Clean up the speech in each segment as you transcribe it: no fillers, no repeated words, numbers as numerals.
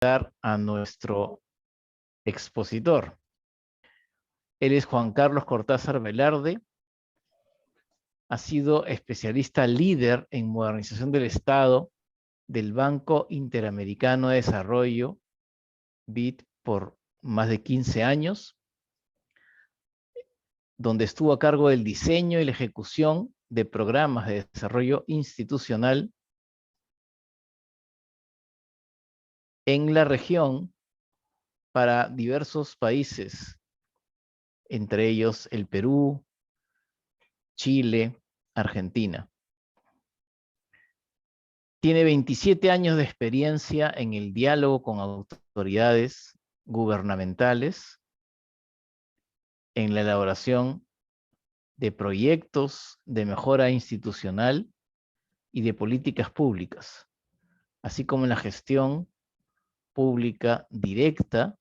a nuestro expositor. Él es Juan Carlos Cortázar Velarde. Ha sido especialista líder en modernización del Estado del Banco Interamericano de Desarrollo, BID, por más de 15 años, donde estuvo a cargo del diseño y la ejecución de programas de desarrollo institucional en la región para diversos países, entre ellos el Perú, Chile, Argentina. Tiene 27 años de experiencia en el diálogo con autoridades gubernamentales, en la elaboración de proyectos de mejora institucional y de políticas públicas, así como en la gestión pública directa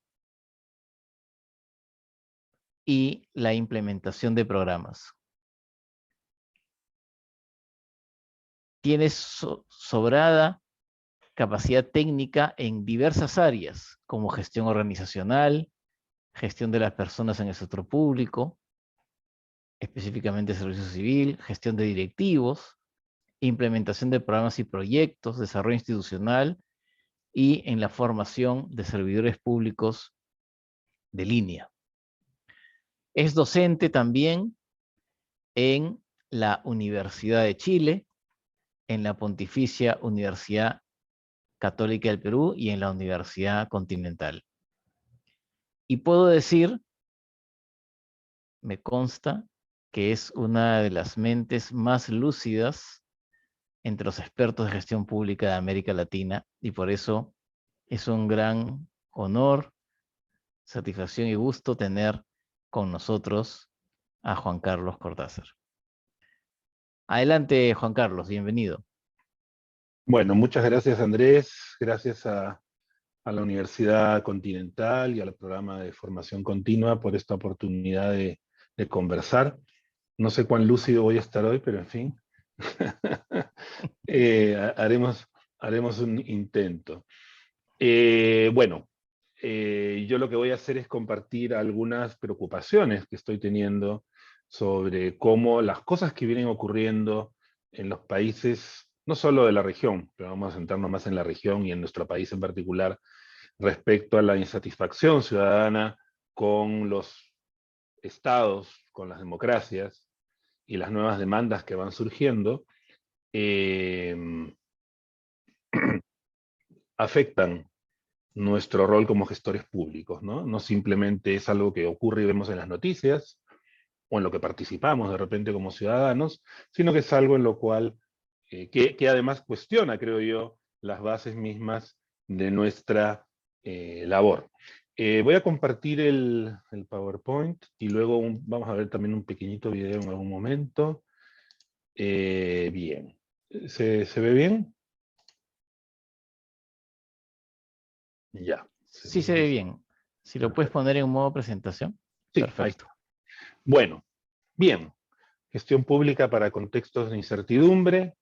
y la implementación de programas. Tiene sobrada capacidad técnica en diversas áreas, como gestión organizacional, gestión de las personas en el sector público, específicamente servicio civil, gestión de directivos, implementación de programas y proyectos, desarrollo institucional y en la formación de servidores públicos de línea. Es docente también en la Universidad de Chile, en la Pontificia Universidad Católica del Perú y en la Universidad Continental. Y puedo decir, me consta, que es una de las mentes más lúcidas entre los expertos de gestión pública de América Latina, y por eso es un gran honor, satisfacción y gusto tener con nosotros a Juan Carlos Cortázar. Adelante, Juan Carlos, bienvenido. Bueno, muchas gracias, Andrés. Gracias a la Universidad Continental y al programa de formación continua por esta oportunidad de conversar. No sé cuán lúcido voy a estar hoy, pero en fin, haremos un intento. Yo lo que voy a hacer es compartir algunas preocupaciones que estoy teniendo sobre cómo las cosas que vienen ocurriendo en los países, no solo de la región, pero vamos a centrarnos más en la región y en nuestro país en particular, respecto a la insatisfacción ciudadana con los estados, con las democracias y las nuevas demandas que van surgiendo, afectan nuestro rol como gestores públicos, ¿no? No simplemente es algo que ocurre y vemos en las noticias, o en lo que participamos de repente como ciudadanos, sino que es algo en lo cual, que además cuestiona, creo yo, las bases mismas de nuestra labor. Voy a compartir el PowerPoint y luego vamos a ver también un pequeñito video en algún momento. Bien. ¿Se ve bien? Ya. Sí se ve bien. Si lo puedes poner en modo presentación. Sí, Perfecto. ahí está. Bueno, bien. Gestión pública para contextos de incertidumbre.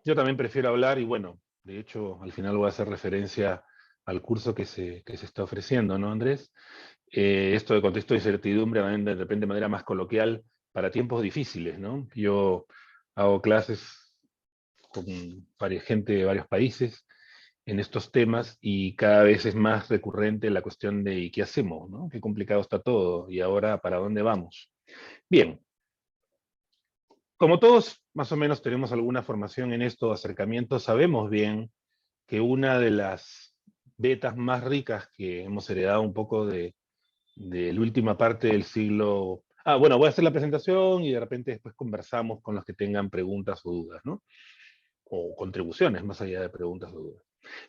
Yo también prefiero hablar, y bueno, de hecho, al final voy a hacer referencia al curso que se está ofreciendo, ¿no, Andrés? Esto de contexto de incertidumbre también de repente de manera más coloquial para tiempos difíciles, ¿no? Yo hago clases con varias gente de varios países en estos temas y cada vez es más recurrente la cuestión de ¿y qué hacemos, no? Qué complicado está todo y ahora ¿para dónde vamos? Bien, como todos más o menos tenemos alguna formación en esto, acercamiento, sabemos bien que una de las vetas más ricas que hemos heredado un poco de la última parte del siglo... bueno, voy a hacer la presentación y de repente después conversamos con los que tengan preguntas o dudas, ¿no? O contribuciones más allá de preguntas o dudas.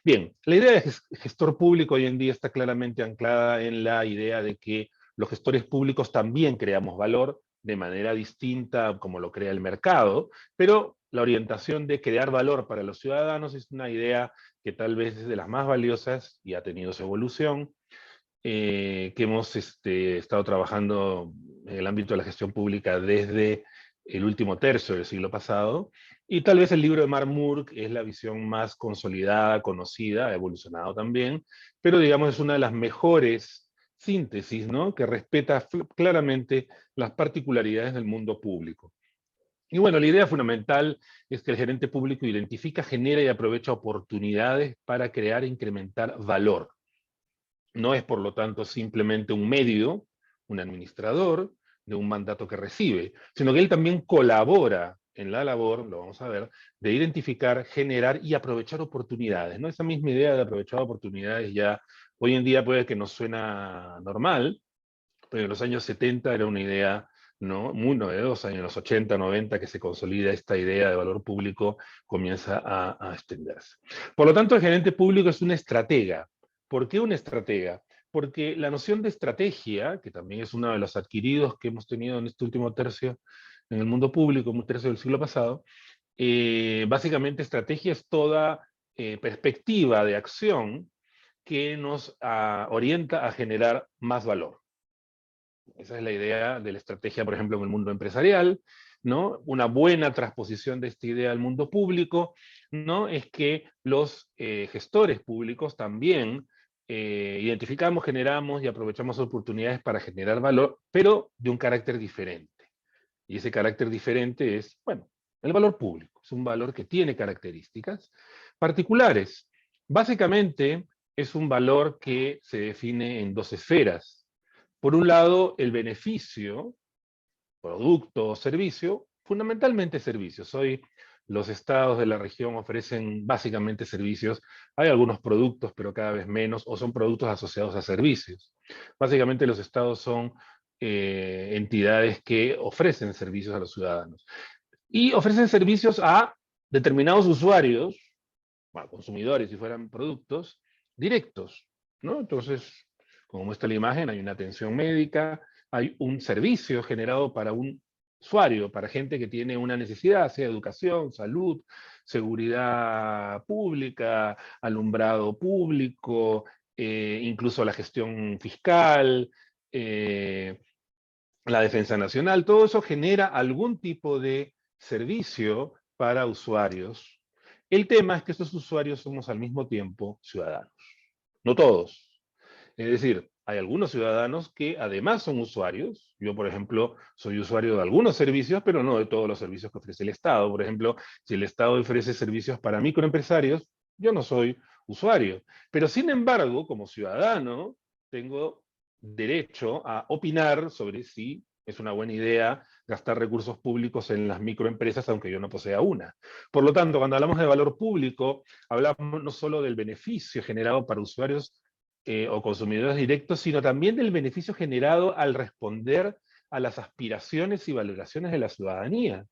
Bien, la idea de gestor público hoy en día está claramente anclada en la idea de que los gestores públicos también creamos valor de manera distinta como lo crea el mercado, pero la orientación de crear valor para los ciudadanos es una idea que tal vez es de las más valiosas y ha tenido su evolución, que hemos estado trabajando en el ámbito de la gestión pública desde el último tercio del siglo pasado, Y tal vez el libro de Mark Moore es la visión más consolidada, conocida, ha evolucionado también, pero digamos es una de las mejores síntesis, ¿no? Que respeta claramente las particularidades del mundo público. Y bueno, la idea fundamental es que el gerente público identifica, genera y aprovecha oportunidades para crear e incrementar valor. No es, por lo tanto, simplemente un medio, un administrador de un mandato que recibe, sino que él también colabora en la labor, lo vamos a ver, de identificar, generar y aprovechar oportunidades, ¿no? Esa misma idea de aprovechar oportunidades ya hoy en día puede que nos suena normal, pero en los años 70 era una idea, ¿no?, muy novedosa, y en los 80, 90 que se consolida esta idea de valor público, comienza a extenderse. Por lo tanto, el gerente público es un estratega. ¿Por qué un estratega? Porque la noción de estrategia, que también es uno de los adquiridos que hemos tenido en este último tercio en el mundo público, un tercio del siglo pasado, básicamente estrategia es toda perspectiva de acción que nos orienta a generar más valor. Esa es la idea de la estrategia, por ejemplo, en el mundo empresarial, ¿no? Una buena transposición de esta idea al mundo público, ¿no? Es que los gestores públicos también identificamos, generamos y aprovechamos oportunidades para generar valor, pero de un carácter diferente. Y ese carácter diferente es, bueno, el valor público. Es un valor que tiene características particulares. Básicamente, es un valor que se define en dos esferas. Por un lado, el beneficio, producto o servicio, fundamentalmente servicios. Hoy los estados de la región ofrecen básicamente servicios. Hay algunos productos, pero cada vez menos, o son productos asociados a servicios. Básicamente los estados son entidades que ofrecen servicios a los ciudadanos. Y ofrecen servicios a determinados usuarios, bueno, consumidores si fueran productos, directos, ¿no? Entonces, como muestra la imagen, hay una atención médica, hay un servicio generado para un usuario, para gente que tiene una necesidad, sea educación, salud, seguridad pública, alumbrado público, incluso la gestión fiscal, la defensa nacional, todo eso genera algún tipo de servicio para usuarios. El tema es que estos usuarios somos al mismo tiempo ciudadanos. No todos. Es decir, hay algunos ciudadanos que además son usuarios. Yo, por ejemplo, soy usuario de algunos servicios, pero no de todos los servicios que ofrece el Estado. Por ejemplo, si el Estado ofrece servicios para microempresarios, yo no soy usuario. Pero sin embargo, como ciudadano, tengo derecho a opinar sobre si es una buena idea gastar recursos públicos en las microempresas, aunque yo no posea una. Por lo tanto, cuando hablamos de valor público, hablamos no solo del beneficio generado para usuarios o consumidores directos, sino también del beneficio generado al responder a las aspiraciones y valoraciones de la ciudadanía.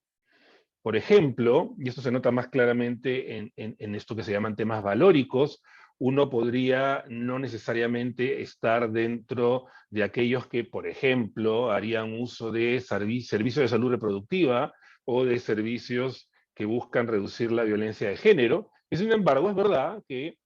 Por ejemplo, y esto se nota más claramente en esto que se llaman temas valóricos, uno podría no necesariamente estar dentro de aquellos que, por ejemplo, harían uso de servicios de salud reproductiva o de servicios que buscan reducir la violencia de género. Y sin embargo, es verdad que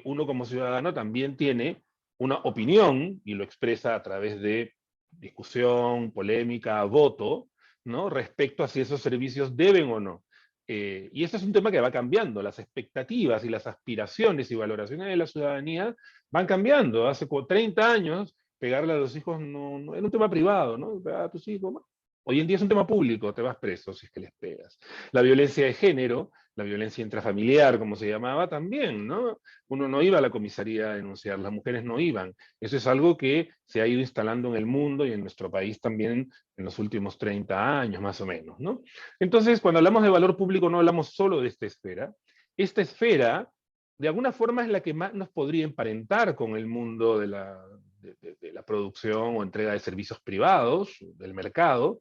uno como ciudadano también tiene una opinión y lo expresa a través de discusión, polémica, voto, ¿no?, respecto a si esos servicios deben o no. Y este es un tema que va cambiando. Las expectativas y las aspiraciones y valoraciones de la ciudadanía van cambiando. Hace 30 años, pegarle a los hijos no era un tema privado, ¿no? Pegar a tus hijos, ¿no? Hoy en día es un tema público, te vas preso si es que les pegas. La violencia de género, la violencia intrafamiliar, como se llamaba, también, ¿no? Uno no iba a la comisaría a denunciar, las mujeres no iban. Eso es algo que se ha ido instalando en el mundo y en nuestro país también en los últimos 30 años, más o menos, ¿no? Entonces, cuando hablamos de valor público, no hablamos solo de esta esfera. Esta esfera, de alguna forma, es la que más nos podría emparentar con el mundo de la producción o entrega de servicios privados, del mercado.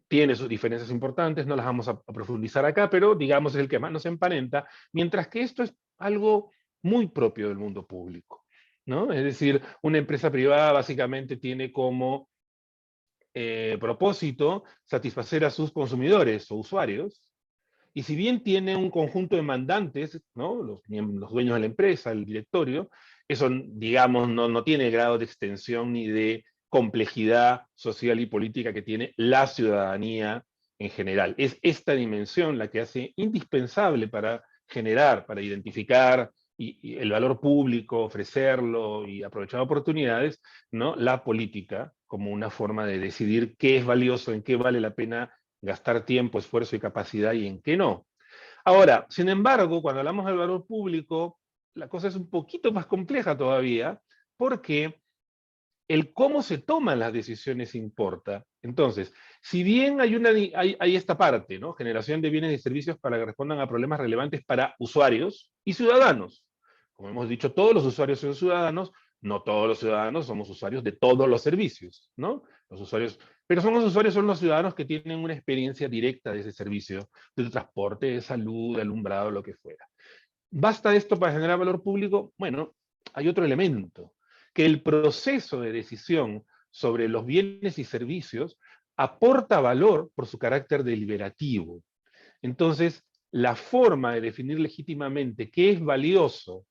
Tiene sus diferencias importantes, no las vamos a profundizar acá, pero digamos es el que más nos emparenta, mientras que esto es algo muy propio del mundo público, ¿no? Es decir, una empresa privada básicamente tiene como propósito satisfacer a sus consumidores o usuarios, y si bien tiene un conjunto de mandantes, ¿no?, los dueños de la empresa, el directorio, eso, digamos, no tiene grado de extensión ni de complejidad social y política que tiene la ciudadanía en general. Es esta dimensión la que hace indispensable para generar, para identificar y el valor público, ofrecerlo y aprovechar oportunidades, ¿no? La política como una forma de decidir qué es valioso, en qué vale la pena gastar tiempo, esfuerzo y capacidad y en qué no. Ahora, sin embargo, cuando hablamos del valor público, la cosa es un poquito más compleja todavía, porque el cómo se toman las decisiones importa. Entonces, si bien hay esta parte, ¿no? Generación de bienes y servicios para que respondan a problemas relevantes para usuarios y ciudadanos. Como hemos dicho, todos los usuarios son ciudadanos, no todos los ciudadanos somos usuarios de todos los servicios, ¿no? Los usuarios, pero son los ciudadanos que tienen una experiencia directa de ese servicio, de transporte, de salud, de alumbrado, lo que fuera. ¿Basta esto para generar valor público? Bueno, hay otro elemento, que el proceso de decisión sobre los bienes y servicios aporta valor por su carácter deliberativo. Entonces, la forma de definir legítimamente qué es valioso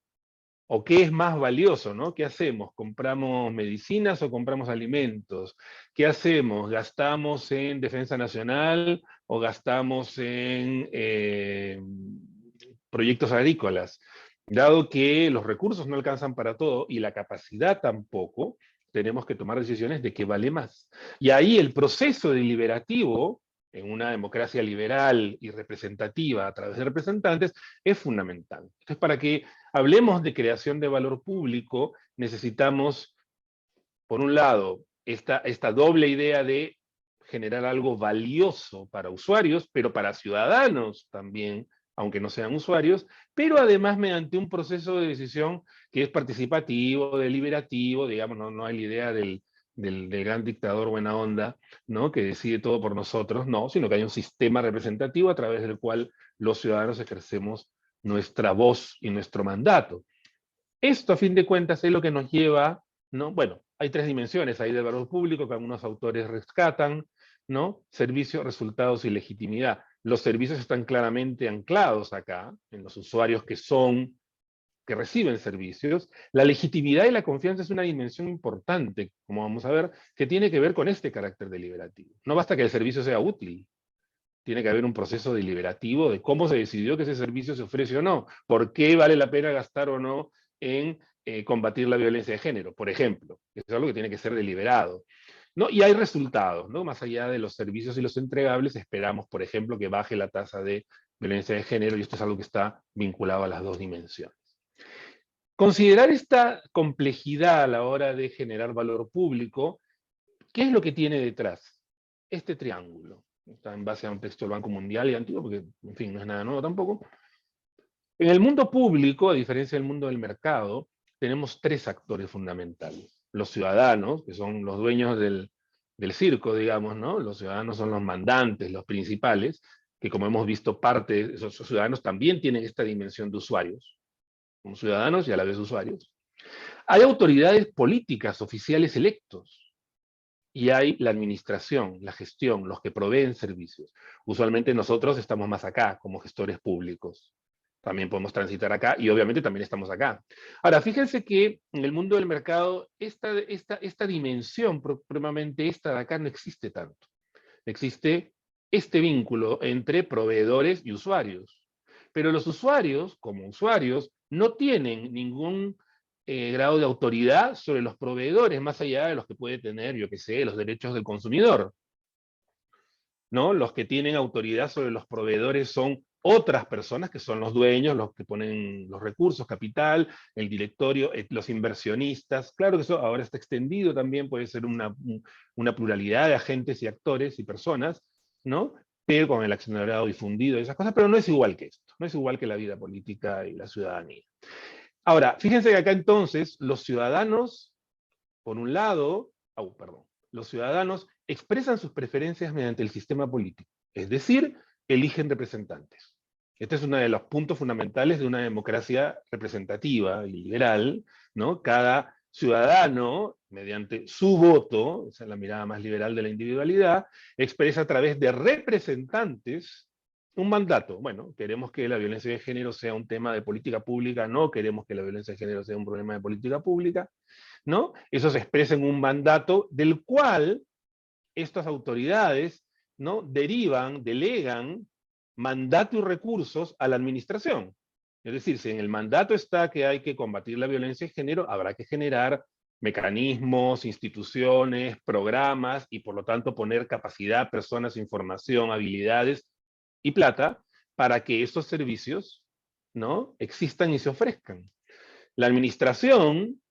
o qué es más valioso, ¿no? ¿Qué hacemos? ¿Compramos medicinas o compramos alimentos? ¿Qué hacemos? ¿Gastamos en defensa nacional o gastamos en proyectos agrícolas? Dado que los recursos no alcanzan para todo y la capacidad tampoco, tenemos que tomar decisiones de qué vale más. Y ahí el proceso deliberativo, en una democracia liberal y representativa a través de representantes, es fundamental. Entonces, para que hablemos de creación de valor público, necesitamos, por un lado, esta doble idea de generar algo valioso para usuarios, pero para ciudadanos también, aunque no sean usuarios, pero además mediante un proceso de decisión que es participativo, deliberativo, digamos, no hay la idea del gran dictador buena onda, ¿no? Que decide todo por nosotros, no, sino que hay un sistema representativo a través del cual los ciudadanos ejercemos nuestra voz y nuestro mandato. Esto, a fin de cuentas, es lo que nos lleva, ¿no? Bueno, hay tres dimensiones ahí del valor público que algunos autores rescatan, ¿no? Servicios, resultados y legitimidad. Los servicios están claramente anclados acá, en los usuarios que reciben servicios. La legitimidad y la confianza es una dimensión importante, como vamos a ver, que tiene que ver con este carácter deliberativo. No basta que el servicio sea útil, tiene que haber un proceso deliberativo de cómo se decidió que ese servicio se ofrece o no, por qué vale la pena gastar o no en combatir la violencia de género, por ejemplo. Eso es algo que tiene que ser deliberado, ¿no? Y hay resultados, ¿no? Más allá de los servicios y los entregables, esperamos, por ejemplo, que baje la tasa de violencia de género, y esto es algo que está vinculado a las dos dimensiones. Considerar esta complejidad a la hora de generar valor público, ¿qué es lo que tiene detrás? Este triángulo. Está en base a un texto del Banco Mundial y antiguo, porque, en fin, no es nada nuevo tampoco. En el mundo público, a diferencia del mundo del mercado, tenemos tres actores fundamentales. Los ciudadanos, que son los dueños del circo, digamos, ¿no? Los ciudadanos son los mandantes, los principales, que como hemos visto, parte de esos ciudadanos también tienen esta dimensión de usuarios, como ciudadanos y a la vez usuarios. Hay autoridades políticas, oficiales electos, y hay la administración, la gestión, los que proveen servicios. Usualmente nosotros estamos más acá, como gestores públicos. También podemos transitar acá, y obviamente también estamos acá. Ahora, fíjense que en el mundo del mercado, esta dimensión, propiamente esta de acá, no existe tanto. Existe este vínculo entre proveedores y usuarios. Pero los usuarios, como usuarios, no tienen ningún grado de autoridad sobre los proveedores, más allá de los que puede tener, yo qué sé, los derechos del consumidor, ¿no? Los que tienen autoridad sobre los proveedores son otras personas que son los dueños, los que ponen los recursos, capital, el directorio, los inversionistas. Claro que eso ahora está extendido también, puede ser una pluralidad de agentes y actores y personas, ¿no? Pero con el accionariado difundido y esas cosas, pero no es igual que esto, no es igual que la vida política y la ciudadanía. Ahora, fíjense que acá entonces los ciudadanos, por un lado, los ciudadanos expresan sus preferencias mediante el sistema político, es decir, eligen representantes. Este es uno de los puntos fundamentales de una democracia representativa y liberal, ¿no? Cada ciudadano, mediante su voto, esa es la mirada más liberal de la individualidad, expresa a través de representantes un mandato. Bueno, queremos que la violencia de género sea un tema de política pública, no queremos que la violencia de género sea un problema de política pública, ¿no? Eso se expresa en un mandato del cual estas autoridades ¿no? Delegan mandato y recursos a la administración. Es decir, si en el mandato está que hay que combatir la violencia de género, habrá que generar mecanismos, instituciones, programas, y por lo tanto poner capacidad, personas, información, habilidades y plata para que estos servicios, ¿no?, existan y se ofrezcan. La administración,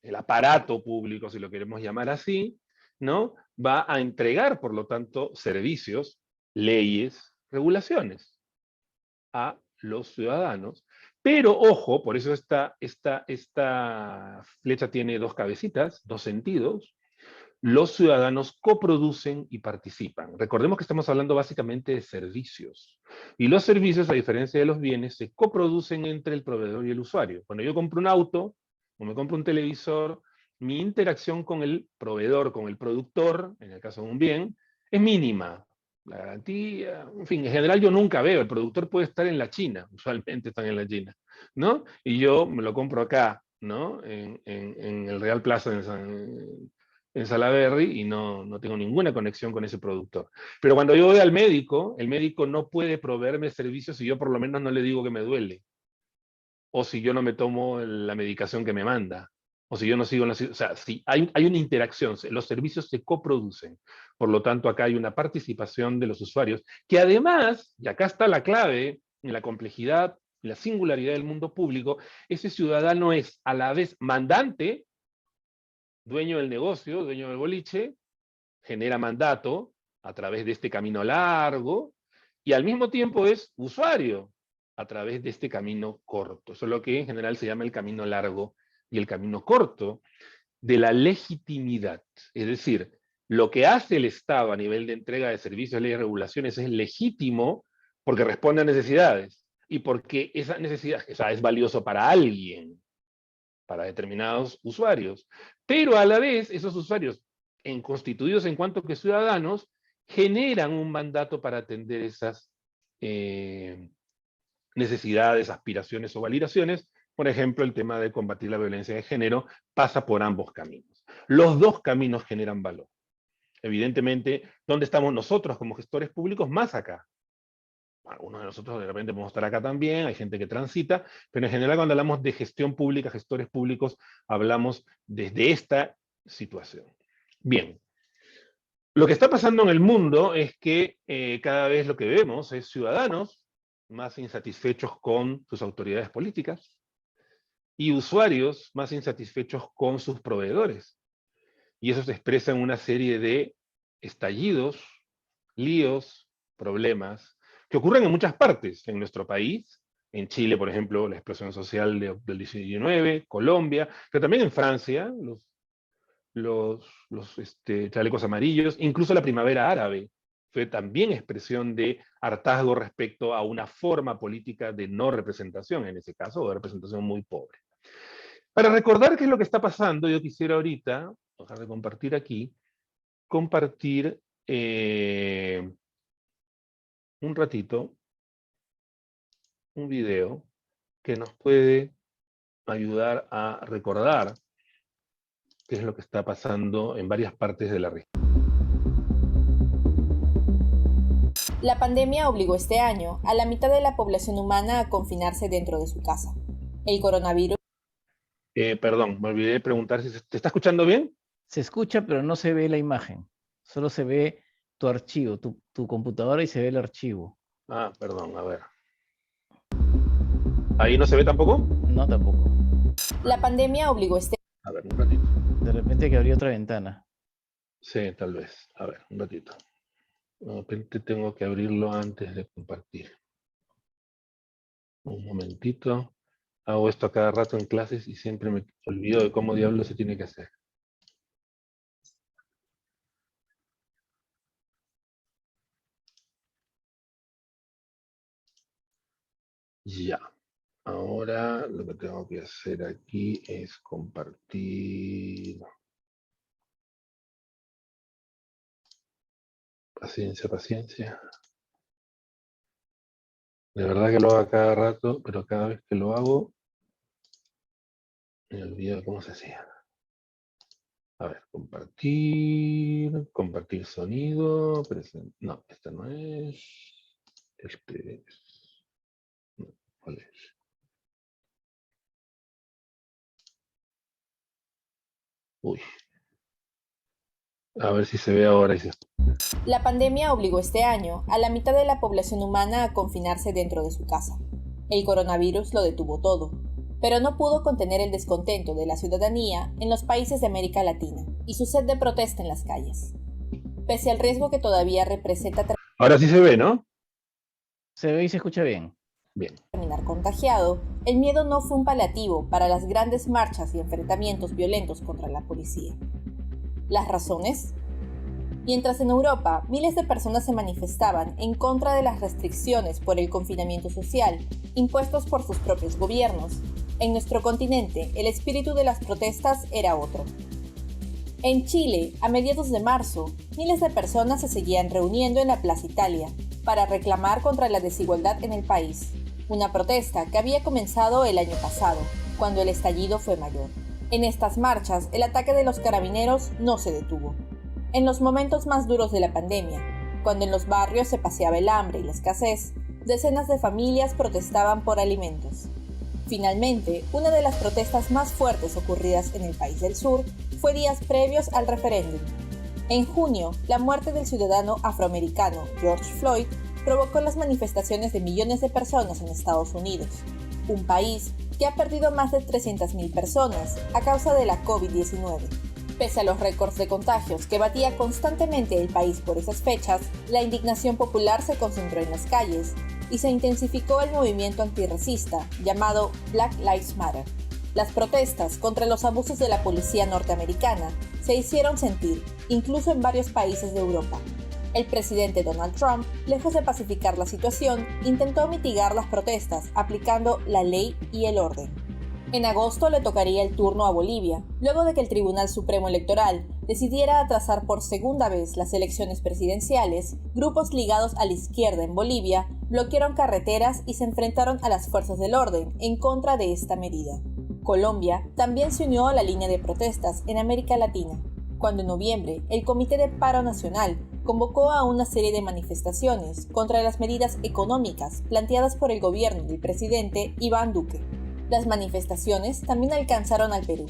el aparato público, si lo queremos llamar así, ¿no?, va a entregar, por lo tanto, servicios, leyes, regulaciones a los ciudadanos. Pero, ojo, por eso esta flecha tiene dos cabecitas, dos sentidos. Los ciudadanos coproducen y participan. Recordemos que estamos hablando básicamente de servicios. Y los servicios, a diferencia de los bienes, se coproducen entre el proveedor y el usuario. Cuando yo compro un auto o me compro un televisor, mi interacción con el proveedor, con el productor, en el caso de un bien, es mínima. La garantía, en fin, en general yo nunca veo. El productor puede estar en la China, usualmente están en la China, ¿no? Y yo me lo compro acá, ¿no? En el Real Plaza, en Salaberry, y no tengo ninguna conexión con ese productor. Pero cuando yo voy al médico, el médico no puede proveerme servicios si yo por lo menos no le digo que me duele, o si yo no me tomo la medicación que me manda, o si yo no sigo, o sea, si hay una interacción, los servicios se coproducen. Por lo tanto, acá hay una participación de los usuarios, que además, y acá está la clave, en la complejidad, la singularidad del mundo público, ese ciudadano es a la vez mandante, dueño del negocio, dueño del boliche, genera mandato a través de este camino largo, y al mismo tiempo es usuario a través de este camino corto. Eso es lo que en general se llama el camino largo y el camino corto de la legitimidad. Es decir, lo que hace el Estado a nivel de entrega de servicios, leyes y regulaciones es legítimo porque responde a necesidades y porque esa necesidad, o sea, es valioso para alguien, para determinados usuarios. Pero a la vez, esos usuarios, constituidos en cuanto que ciudadanos, generan un mandato para atender esas necesidades, aspiraciones o validaciones. Por ejemplo, el tema de combatir la violencia de género pasa por ambos caminos. Los dos caminos generan valor. Evidentemente, ¿dónde estamos nosotros como gestores públicos? Más acá. Algunos de nosotros de repente podemos estar acá también, hay gente que transita, pero en general cuando hablamos de gestión pública, gestores públicos, hablamos desde esta situación. Bien, lo que está pasando en el mundo es que cada vez lo que vemos es ciudadanos más insatisfechos con sus autoridades políticas y usuarios más insatisfechos con sus proveedores. Y eso se expresa en una serie de estallidos, líos, problemas, que ocurren en muchas partes, en nuestro país, en Chile, por ejemplo, la explosión social del 19, Colombia, pero también en Francia, los chalecos amarillos, incluso la primavera árabe, fue también expresión de hartazgo respecto a una forma política de no representación, en ese caso, o de representación muy pobre. Para recordar qué es lo que está pasando, yo quisiera ahorita, dejar de compartir aquí, compartir un ratito un video que nos puede ayudar a recordar qué es lo que está pasando en varias partes de la región. La pandemia obligó este año a la mitad de la población humana a confinarse dentro de su casa. El coronavirus... Perdón, me olvidé de preguntar si te está escuchando bien. Se escucha, pero no se ve la imagen. Solo se ve tu archivo, tu computadora, y se ve el archivo. Ah, perdón, a ver. ¿Ahí no se ve tampoco? No, tampoco. La pandemia obligó este... A ver, un ratito. De repente hay que abrir otra ventana. Sí, tal vez. A ver, un ratito. De repente tengo que abrirlo antes de compartir. Un momentito. Hago esto a cada rato en clases y siempre me olvido de cómo diablos se tiene que hacer. Ya. Ahora lo que tengo que hacer aquí es compartir. Paciencia, paciencia. De verdad que lo hago a cada rato, pero cada vez que lo hago, me olvido de cómo se hacía. A ver, compartir sonido, no, esta no es, este es, no, ¿cuál es? Uy, a ver si se ve ahora. La pandemia obligó este año a la mitad de la población humana a confinarse dentro de su casa. El coronavirus lo detuvo todo, pero no pudo contener el descontento de la ciudadanía en los países de América Latina y su sed de protesta en las calles. Pese al riesgo que todavía representa Ahora sí se ve, ¿no? Se ve y se escucha bien. Bien. terminar contagiado, el miedo no fue un paliativo para las grandes marchas y enfrentamientos violentos contra la policía. ¿Las razones? Mientras en Europa miles de personas se manifestaban en contra de las restricciones por el confinamiento social impuestos por sus propios gobiernos, en nuestro continente el espíritu de las protestas era otro. En Chile, a mediados de marzo, miles de personas se seguían reuniendo en la Plaza Italia para reclamar contra la desigualdad en el país, una protesta que había comenzado el año pasado, cuando el estallido fue mayor. En estas marchas, el ataque de los carabineros no se detuvo. En los momentos más duros de la pandemia, cuando en los barrios se paseaba el hambre y la escasez, decenas de familias protestaban por alimentos. Finalmente, una de las protestas más fuertes ocurridas en el país del sur fue días previos al referéndum. En junio, la muerte del ciudadano afroamericano George Floyd provocó las manifestaciones de millones de personas en Estados Unidos, un país que ha perdido más de 300.000 personas a causa de la COVID-19. Pese a los récords de contagios que batía constantemente el país por esas fechas, la indignación popular se concentró en las calles y se intensificó el movimiento antirracista llamado Black Lives Matter. Las protestas contra los abusos de la policía norteamericana se hicieron sentir, incluso en varios países de Europa. El presidente Donald Trump, lejos de pacificar la situación, intentó mitigar las protestas aplicando la ley y el orden. En agosto le tocaría el turno a Bolivia, luego de que el Tribunal Supremo Electoral decidiera atrasar por segunda vez las elecciones presidenciales. Grupos ligados a la izquierda en Bolivia bloquearon carreteras y se enfrentaron a las fuerzas del orden en contra de esta medida. Colombia también se unió a la línea de protestas en América Latina, cuando en noviembre el Comité de Paro Nacional convocó a una serie de manifestaciones contra las medidas económicas planteadas por el gobierno del presidente Iván Duque. Las manifestaciones también alcanzaron al Perú,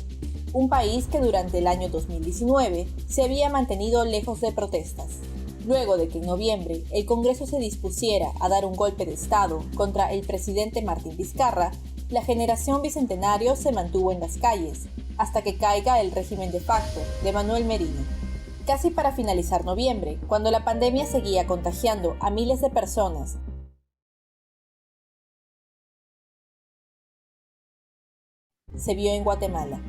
un país que durante el año 2019 se había mantenido lejos de protestas. Luego de que en noviembre el Congreso se dispusiera a dar un golpe de Estado contra el presidente Martín Vizcarra, la generación bicentenario se mantuvo en las calles, hasta que caiga el régimen de facto de Manuel Merino. Casi para finalizar noviembre, cuando la pandemia seguía contagiando a miles de personas, se vio en Guatemala.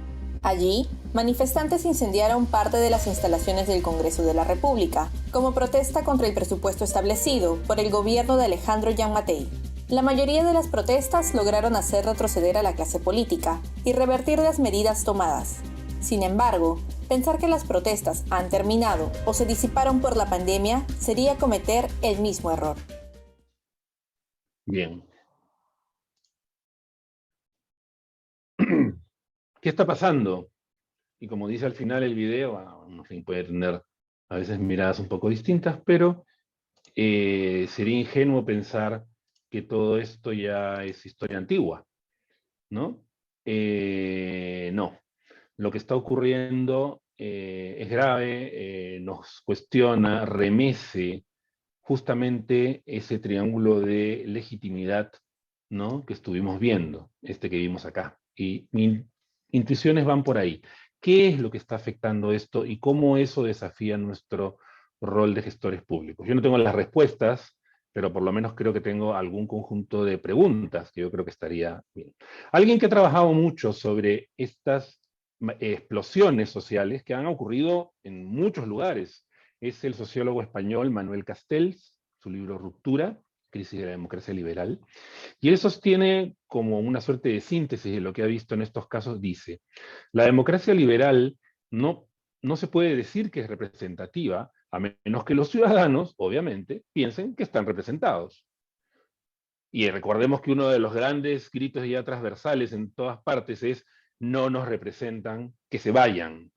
Allí, manifestantes incendiaron parte de las instalaciones del Congreso de la República, como protesta contra el presupuesto establecido por el gobierno de Alejandro Giammattei. La mayoría de las protestas lograron hacer retroceder a la clase política y revertir las medidas tomadas. Sin embargo, pensar que las protestas han terminado o se disiparon por la pandemia sería cometer el mismo error. Bien. ¿Qué está pasando? Y como dice al final el video, en fin, puede tener a veces miradas un poco distintas, pero sería ingenuo pensar que todo esto ya es historia antigua, ¿no? No. Lo que está ocurriendo es grave, nos cuestiona, remece justamente ese triángulo de legitimidad, ¿no?, que estuvimos viendo, que vimos acá. Y mis intuiciones van por ahí. ¿Qué es lo que está afectando esto y cómo eso desafía nuestro rol de gestores públicos? Yo no tengo las respuestas, pero por lo menos creo que tengo algún conjunto de preguntas que yo creo que estaría bien. Alguien que ha trabajado mucho sobre estas explosiones sociales que han ocurrido en muchos lugares es el sociólogo español Manuel Castells, su libro Ruptura, Crisis de la Democracia Liberal, y él sostiene como una suerte de síntesis de lo que ha visto en estos casos, dice: la democracia liberal no se puede decir que es representativa, a menos que los ciudadanos, obviamente, piensen que están representados. Y recordemos que uno de los grandes gritos ya transversales en todas partes es: no nos representan, que se vayan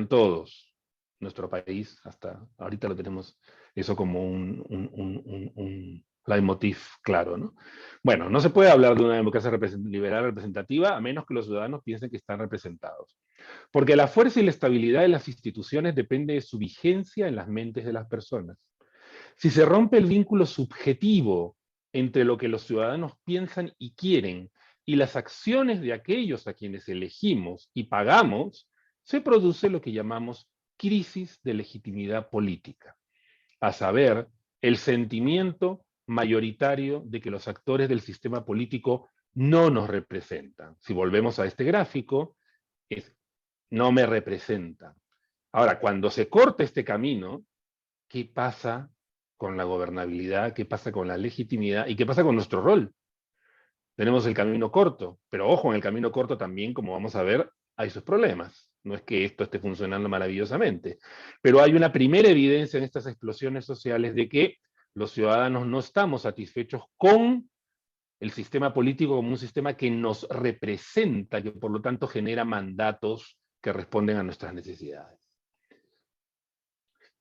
todos. Nuestro país, hasta ahorita lo tenemos eso como un leitmotiv claro, ¿no? Bueno, no se puede hablar de una democracia liberal representativa a menos que los ciudadanos piensen que están representados. Porque la fuerza y la estabilidad de las instituciones depende de su vigencia en las mentes de las personas. Si se rompe el vínculo subjetivo entre lo que los ciudadanos piensan y quieren y las acciones de aquellos a quienes elegimos y pagamos, se produce lo que llamamos crisis de legitimidad política, a saber, el sentimiento mayoritario de que los actores del sistema político no nos representan. Si volvemos a este gráfico, es no me representan. Ahora, cuando se corta este camino, ¿qué pasa con la gobernabilidad? ¿Qué pasa con la legitimidad? ¿Y qué pasa con nuestro rol? Tenemos el camino corto, pero ojo, en el camino corto también, como vamos a ver, hay sus problemas. No es que esto esté funcionando maravillosamente, pero hay una primera evidencia en estas explosiones sociales de que los ciudadanos no estamos satisfechos con el sistema político como un sistema que nos representa, que por lo tanto genera mandatos que responden a nuestras necesidades.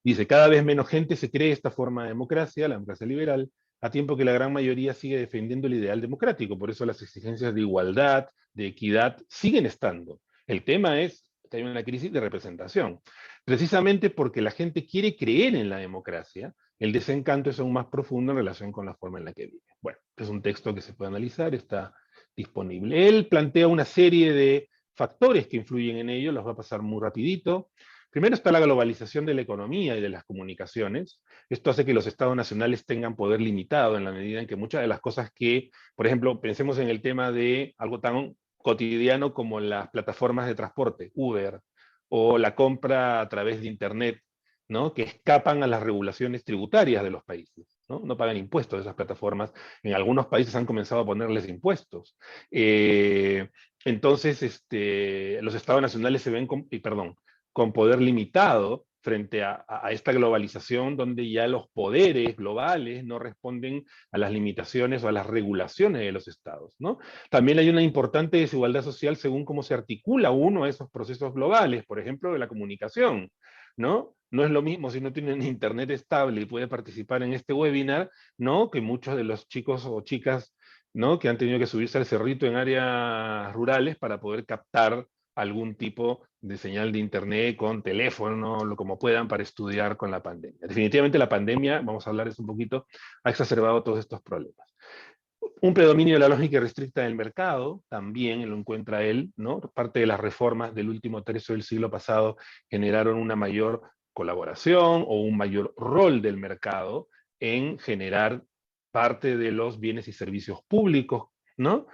Dice, cada vez menos gente se cree esta forma de democracia, la democracia liberal, a tiempo que la gran mayoría sigue defendiendo el ideal democrático. Por eso las exigencias de igualdad, de equidad, siguen estando. El tema es que hay una crisis de representación. Precisamente porque la gente quiere creer en la democracia, el desencanto es aún más profundo en relación con la forma en la que vive. Bueno, es un texto que se puede analizar, está disponible. Él plantea una serie de factores que influyen en ello, los va a pasar muy rapidito. Primero está la globalización de la economía y de las comunicaciones. Esto hace que los estados nacionales tengan poder limitado en la medida en que muchas de las cosas que, por ejemplo, pensemos en el tema de algo tan cotidiano como las plataformas de transporte, Uber, o la compra a través de Internet, ¿no? Que escapan a las regulaciones tributarias de los países. No pagan impuestos esas plataformas. En algunos países han comenzado a ponerles impuestos. Entonces, los estados nacionales se ven con poder limitado frente a esta globalización donde ya los poderes globales no responden a las limitaciones o a las regulaciones de los estados, ¿no? También hay una importante desigualdad social según cómo se articula uno a esos procesos globales, por ejemplo, de la comunicación, ¿no? No es lo mismo si no tienen internet estable y puede participar en este webinar, ¿no? Que muchos de los chicos o chicas, ¿no? Que han tenido que subirse al cerrito en áreas rurales para poder captar algún tipo de señal de internet con teléfono, lo como puedan para estudiar con la pandemia. Definitivamente la pandemia, vamos a hablar de eso un poquito, ha exacerbado todos estos problemas. Un predominio de la lógica restricta del mercado, también lo encuentra él, ¿no? Parte de las reformas del último tercio del siglo pasado generaron una mayor colaboración o un mayor rol del mercado en generar parte de los bienes y servicios públicos, ¿no?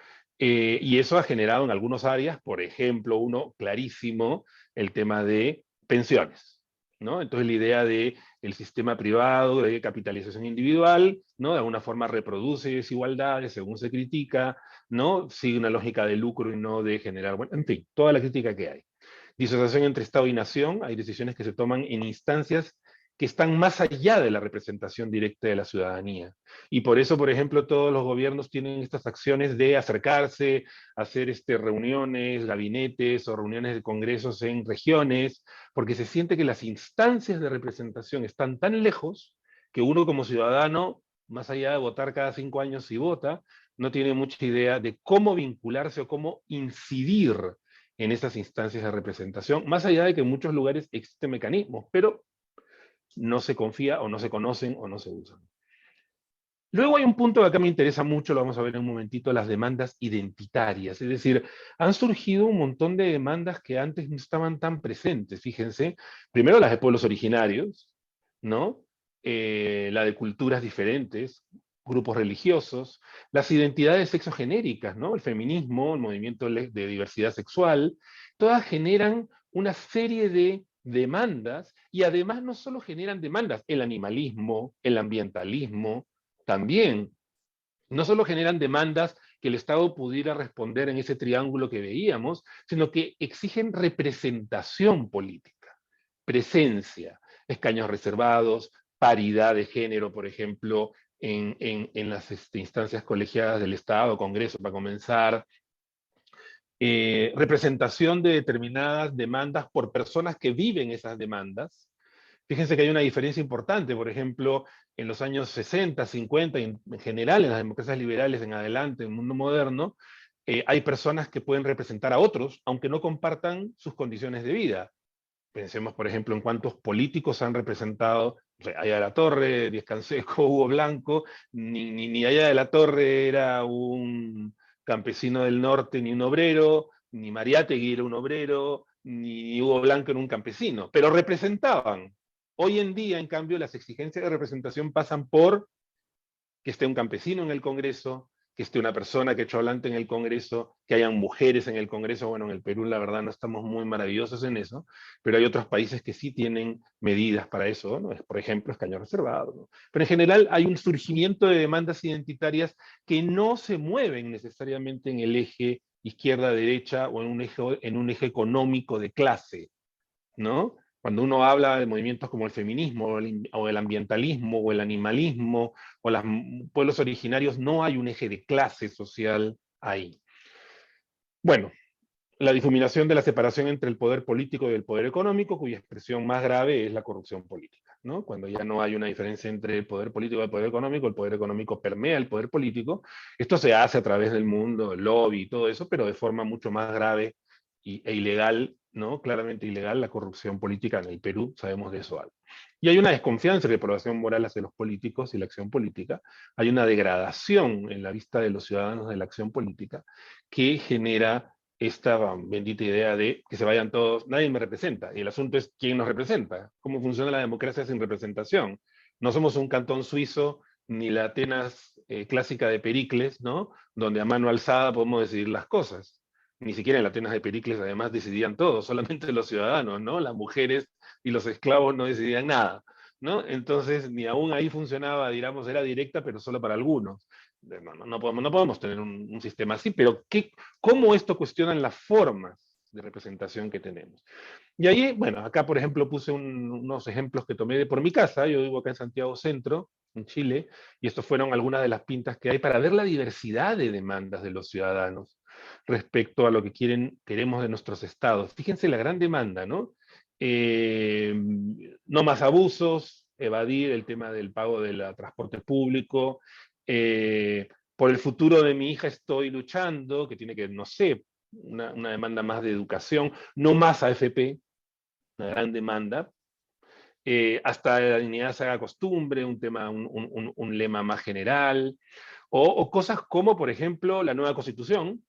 Y eso ha generado en algunas áreas, por ejemplo, uno clarísimo, el tema de pensiones, ¿no? Entonces la idea de el sistema privado de capitalización individual, ¿no? De alguna forma reproduce desigualdades según se critica, ¿no? Sigue una lógica de lucro y no de generar, bueno, en fin, toda la crítica que hay. Disociación entre Estado y nación, hay decisiones que se toman en instancias que están más allá de la representación directa de la ciudadanía. Y por eso, por ejemplo, todos los gobiernos tienen estas acciones de acercarse, hacer reuniones, gabinetes o reuniones de congresos en regiones, porque se siente que las instancias de representación están tan lejos que uno como ciudadano, más allá de votar cada 5 años si vota, no tiene mucha idea de cómo vincularse o cómo incidir en esas instancias de representación, más allá de que en muchos lugares existen mecanismos, pero no se confía o no se conocen o no se usan. Luego hay un punto que acá me interesa mucho, lo vamos a ver en un momentito, las demandas identitarias. Es decir, han surgido un montón de demandas que antes no estaban tan presentes, fíjense. Primero las de pueblos originarios, ¿no? La de culturas diferentes, grupos religiosos, las identidades sexogenéricas, ¿no? El feminismo, el movimiento de diversidad sexual, todas generan una serie de demandas y además no solo generan demandas, el animalismo, el ambientalismo, también no solo generan demandas que el Estado pudiera responder en ese triángulo que veíamos, sino que exigen representación política, presencia, escaños reservados, paridad de género, por ejemplo, en las instancias colegiadas del Estado, Congreso, para comenzar, representación de determinadas demandas por personas que viven esas demandas. Fíjense que hay una diferencia importante, por ejemplo, en los años 60, 50, y en general en las democracias liberales en adelante, en el mundo moderno, hay personas que pueden representar a otros, aunque no compartan sus condiciones de vida. Pensemos, por ejemplo, en cuántos políticos han representado, o sea, Aya de la Torre, Díaz Canseco, Hugo Blanco, ni Aya de la Torre era un campesino del norte, ni un obrero, ni Mariátegui era un obrero, ni Hugo Blanco era un campesino, pero representaban. Hoy en día, en cambio, las exigencias de representación pasan por que esté un campesino en el Congreso, que esté una persona que ha hecho hablante en el Congreso, que hayan mujeres en el Congreso. Bueno, en el Perú la verdad no estamos muy maravillosos en eso, pero hay otros países que sí tienen medidas para eso, ¿no? Por ejemplo, escaño reservado, ¿no? Pero en general hay un surgimiento de demandas identitarias que no se mueven necesariamente en el eje izquierda-derecha o en un eje económico de clase, ¿no? Cuando uno habla de movimientos como el feminismo o el ambientalismo o el animalismo o los pueblos originarios, no hay un eje de clase social ahí. Bueno, la difuminación de la separación entre el poder político y el poder económico, cuya expresión más grave es la corrupción política, ¿no? Cuando ya no hay una diferencia entre el poder político y el poder económico permea el poder político. Esto se hace a través del mundo, el lobby y todo eso, pero de forma mucho más grave e ilegal, ¿no? Claramente ilegal, la corrupción política en el Perú, sabemos de eso algo. Y hay una desconfianza y reprobación moral hacia los políticos y la acción política. Hay una degradación en la vista de los ciudadanos de la acción política que genera esta bendita idea de que se vayan todos, nadie me representa. Y el asunto es quién nos representa, cómo funciona la democracia sin representación. No somos un cantón suizo ni la Atenas clásica de Pericles, ¿no? Donde a mano alzada podemos decidir las cosas. Ni siquiera en la Atenas de Pericles además decidían todos, solamente los ciudadanos, ¿no? Las mujeres y los esclavos no decidían nada, ¿no? Entonces ni aún ahí funcionaba, digamos, era directa, pero solo para algunos. No podemos tener un sistema así, pero ¿cómo esto cuestiona las formas de representación que tenemos? Y ahí, bueno, acá por ejemplo puse unos ejemplos que tomé por mi casa. Yo vivo acá en Santiago Centro, en Chile, y estos fueron algunas de las pintas que hay para ver la diversidad de demandas de los ciudadanos respecto a lo que queremos de nuestros estados. Fíjense la gran demanda, ¿no? No más abusos, evadir el tema del pago del transporte público, por el futuro de mi hija estoy luchando, que tiene que, no sé, una demanda más de educación, no más AFP, una gran demanda, hasta la dignidad se haga costumbre, un tema, un lema más general, o cosas como, por ejemplo, la nueva constitución,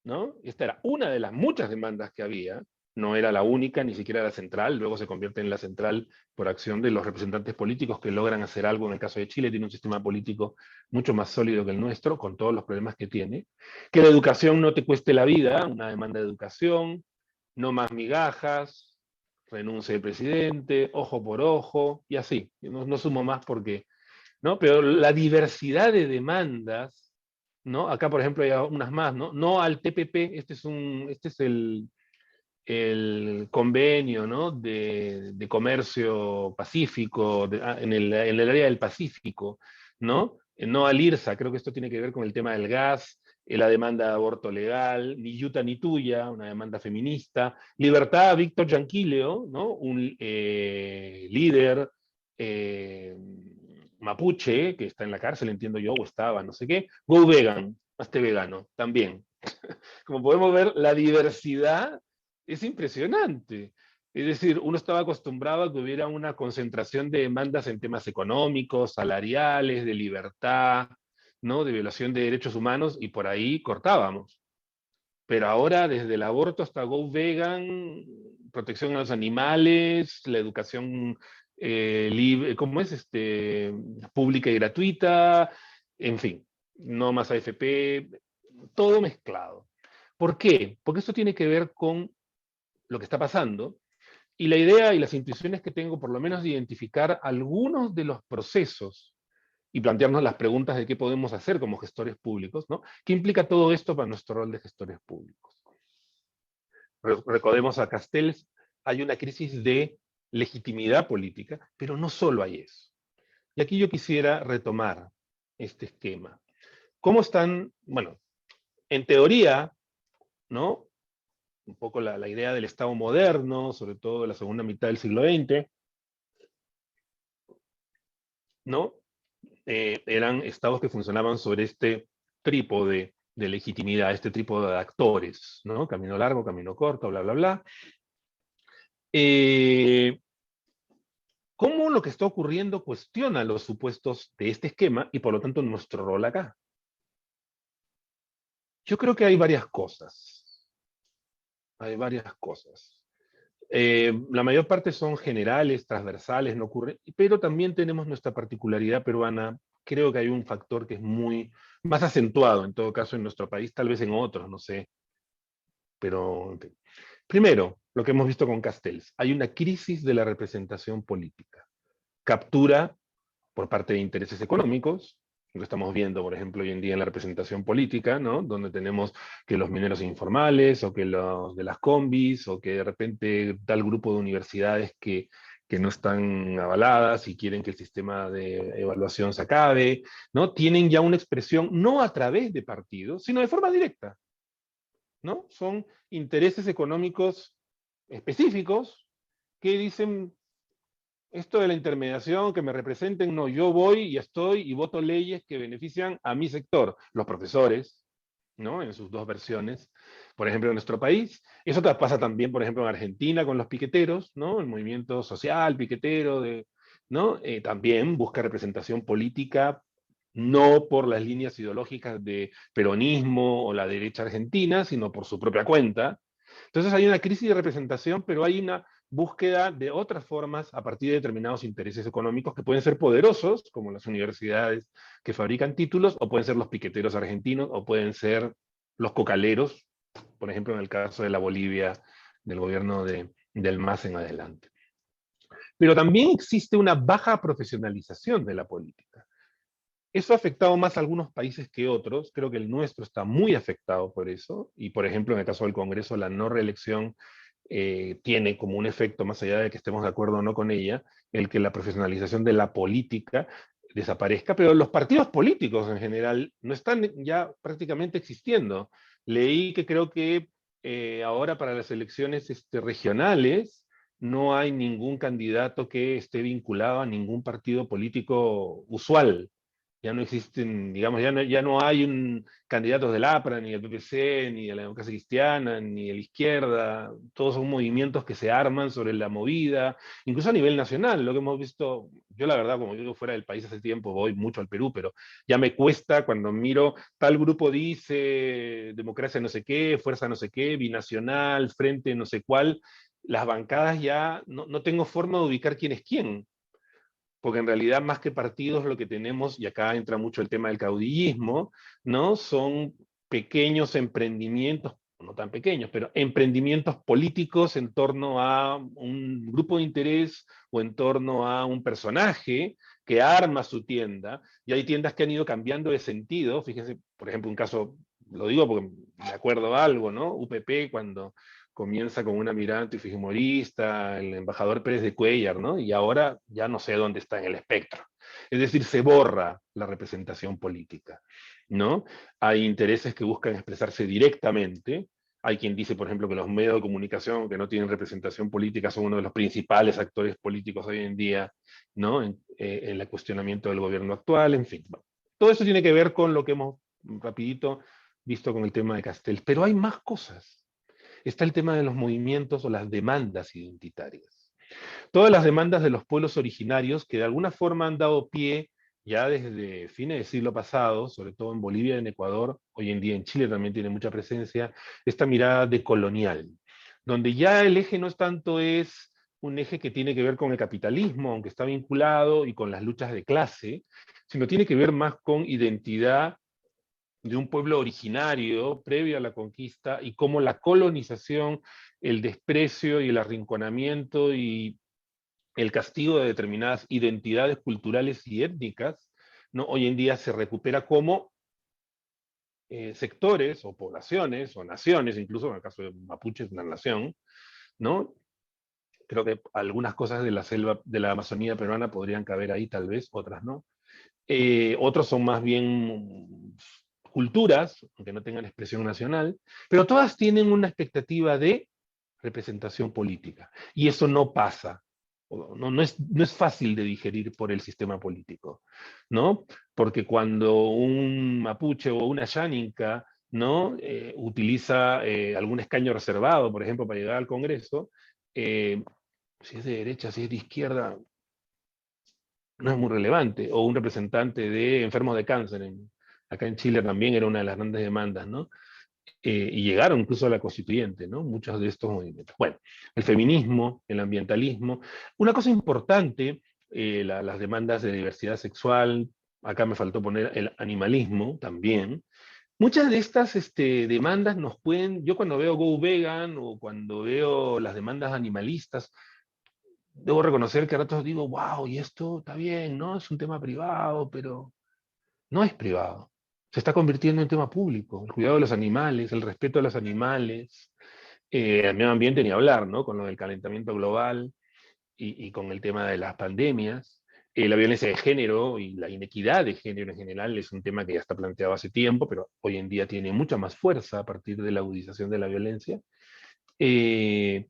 ¿no? Esta era una de las muchas demandas que había, no era la única, ni siquiera la central, luego se convierte en la central por acción de los representantes políticos que logran hacer algo. En el caso de Chile tiene un sistema político mucho más sólido que el nuestro, con todos los problemas que tiene. Que la educación no te cueste la vida, una demanda de educación, no más migajas, renuncia el presidente, ojo por ojo, y así. No sumo más porque, ¿no? Pero la diversidad de demandas, ¿no? Acá, por ejemplo, hay unas más, ¿no? No al TPP, este es el convenio, ¿no? de comercio pacífico en el área del Pacífico, ¿no? No al IRSA, creo que esto tiene que ver con el tema del gas, la demanda de aborto legal, ni yuta ni tuya, una demanda feminista, libertad Víctor Yanquileo, ¿no? Un líder mapuche que está en la cárcel, entiendo yo, o estaba, no sé qué, go vegan, hazte vegano, también. Como podemos ver, la diversidad es impresionante. Es decir, uno estaba acostumbrado a que hubiera una concentración de demandas en temas económicos, salariales, de libertad, ¿no? De violación de derechos humanos, y por ahí cortábamos. Pero ahora, desde el aborto hasta Go Vegan, protección a los animales, la educación libre, ¿cómo es? Pública y gratuita, en fin, no más AFP, todo mezclado. ¿Por qué? Porque esto tiene que ver con lo que está pasando, y la idea y las intuiciones que tengo, por lo menos, de identificar algunos de los procesos y plantearnos las preguntas de qué podemos hacer como gestores públicos, ¿no? ¿Qué implica todo esto para nuestro rol de gestores públicos? Recordemos a Castells, hay una crisis de legitimidad política, pero no solo hay eso. Y aquí yo quisiera retomar este esquema. ¿Cómo están? Bueno, en teoría, ¿no? Un poco la idea del Estado moderno, sobre todo en la segunda mitad del siglo XX, ¿no? Eran estados que funcionaban sobre este trípode de legitimidad, este trípode de actores, ¿no? Camino largo, camino corto, bla, bla, bla. ¿Cómo lo que está ocurriendo cuestiona los supuestos de este esquema y por lo tanto nuestro rol acá? Yo creo que hay varias cosas. Hay varias cosas. La mayor parte son generales, transversales, no ocurre, pero también tenemos nuestra particularidad peruana. Creo que hay un factor que es más acentuado, en todo caso, en nuestro país, tal vez en otros, no sé. Pero, primero, lo que hemos visto con Castells, hay una crisis de la representación política. Captura por parte de intereses económicos, lo estamos viendo, por ejemplo, hoy en día en la representación política, ¿no? Donde tenemos que los mineros informales, o que los de las combis, o que de repente tal grupo de universidades que no están avaladas y quieren que el sistema de evaluación se acabe, ¿no? Tienen ya una expresión no a través de partidos, sino de forma directa, ¿no? Son intereses económicos específicos que dicen, esto de la intermediación, que me representen, no, yo voy y estoy y voto leyes que benefician a mi sector, los profesores, ¿no? En sus dos versiones, por ejemplo, en nuestro país. Eso pasa también, por ejemplo, en Argentina con los piqueteros, ¿no? El movimiento social piquetero, ¿no? También busca representación política, no por las líneas ideológicas de peronismo o la derecha argentina, sino por su propia cuenta. Entonces hay una crisis de representación, pero hay una búsqueda de otras formas a partir de determinados intereses económicos que pueden ser poderosos, como las universidades que fabrican títulos, o pueden ser los piqueteros argentinos, o pueden ser los cocaleros, por ejemplo, en el caso de la Bolivia, del gobierno del MAS en adelante. Pero también existe una baja profesionalización de la política. Eso ha afectado más a algunos países que otros. Creo que el nuestro está muy afectado por eso. Y, por ejemplo, en el caso del Congreso, la no reelección tiene como un efecto, más allá de que estemos de acuerdo o no con ella, el que la profesionalización de la política desaparezca, pero los partidos políticos en general no están ya prácticamente existiendo. Leí que creo que ahora para las elecciones regionales no hay ningún candidato que esté vinculado a ningún partido político usual. Ya no existen, digamos, ya no hay un candidato del APRA, ni del PPC, ni de la Democracia Cristiana, ni de la izquierda. Todos son movimientos que se arman sobre la movida, incluso a nivel nacional. Lo que hemos visto, yo la verdad, como vivo fuera del país hace tiempo, voy mucho al Perú, pero ya me cuesta cuando miro, tal grupo dice democracia no sé qué, fuerza no sé qué, binacional, frente no sé cuál. Las bancadas ya no tengo forma de ubicar quién es quién, porque en realidad más que partidos lo que tenemos, y acá entra mucho el tema del caudillismo, ¿no? Son pequeños emprendimientos, no tan pequeños, pero emprendimientos políticos en torno a un grupo de interés o en torno a un personaje que arma su tienda, y hay tiendas que han ido cambiando de sentido. Fíjense, por ejemplo, un caso, lo digo porque me acuerdo algo, ¿no? UPP, cuando comienza con una mirada antifujimorista, el embajador Pérez de Cuéllar, ¿no? Y ahora ya no sé dónde está en el espectro. Es decir, se borra la representación política, ¿no? Hay intereses que buscan expresarse directamente. Hay quien dice, por ejemplo, que los medios de comunicación que no tienen representación política son uno de los principales actores políticos hoy en día, ¿no? En el cuestionamiento del gobierno actual, en fin. Bueno, todo eso tiene que ver con lo que hemos, rapidito, visto con el tema de Castells. Pero hay más cosas. Está el tema de los movimientos o las demandas identitarias. Todas las demandas de los pueblos originarios que de alguna forma han dado pie ya desde fines del siglo pasado, sobre todo en Bolivia y en Ecuador, hoy en día en Chile también tiene mucha presencia, esta mirada decolonial, donde ya el eje no es tanto es un eje que tiene que ver con el capitalismo, aunque está vinculado, y con las luchas de clase, sino tiene que ver más con identidad de un pueblo originario previo a la conquista, y cómo la colonización, el desprecio y el arrinconamiento y el castigo de determinadas identidades culturales y étnicas, ¿no? Hoy en día se recupera como sectores o poblaciones o naciones, incluso en el caso de Mapuche es una nación, ¿no? Creo que algunas cosas de la selva, de la Amazonía peruana podrían caber ahí, tal vez, otras no. Otros son más bien culturas, aunque no tengan expresión nacional, pero todas tienen una expectativa de representación política. Y eso no pasa. No es fácil de digerir por el sistema político, ¿no? Porque cuando un mapuche o una yaninca, ¿no? Utiliza algún escaño reservado, por ejemplo, para llegar al Congreso, si es de derecha, si es de izquierda, no es muy relevante. O un representante de enfermos de cáncer, acá en Chile también era una de las grandes demandas, ¿no? Y llegaron incluso a la constituyente, ¿no? Muchos de estos movimientos. Bueno, el feminismo, el ambientalismo. Una cosa importante, las demandas de diversidad sexual, acá me faltó poner el animalismo también. Muchas de estas demandas nos pueden, yo cuando veo Go Vegan o cuando veo las demandas animalistas, debo reconocer que a ratos digo, wow, y esto está bien, ¿no? Es un tema privado, pero no es privado. Se está convirtiendo en tema público. El cuidado de los animales, el respeto a los animales, el medio ambiente ni hablar, ¿no? Con lo del calentamiento global y con el tema de las pandemias. La violencia de género y la inequidad de género en general es un tema que ya está planteado hace tiempo, pero hoy en día tiene mucha más fuerza a partir de la agudización de la violencia. Y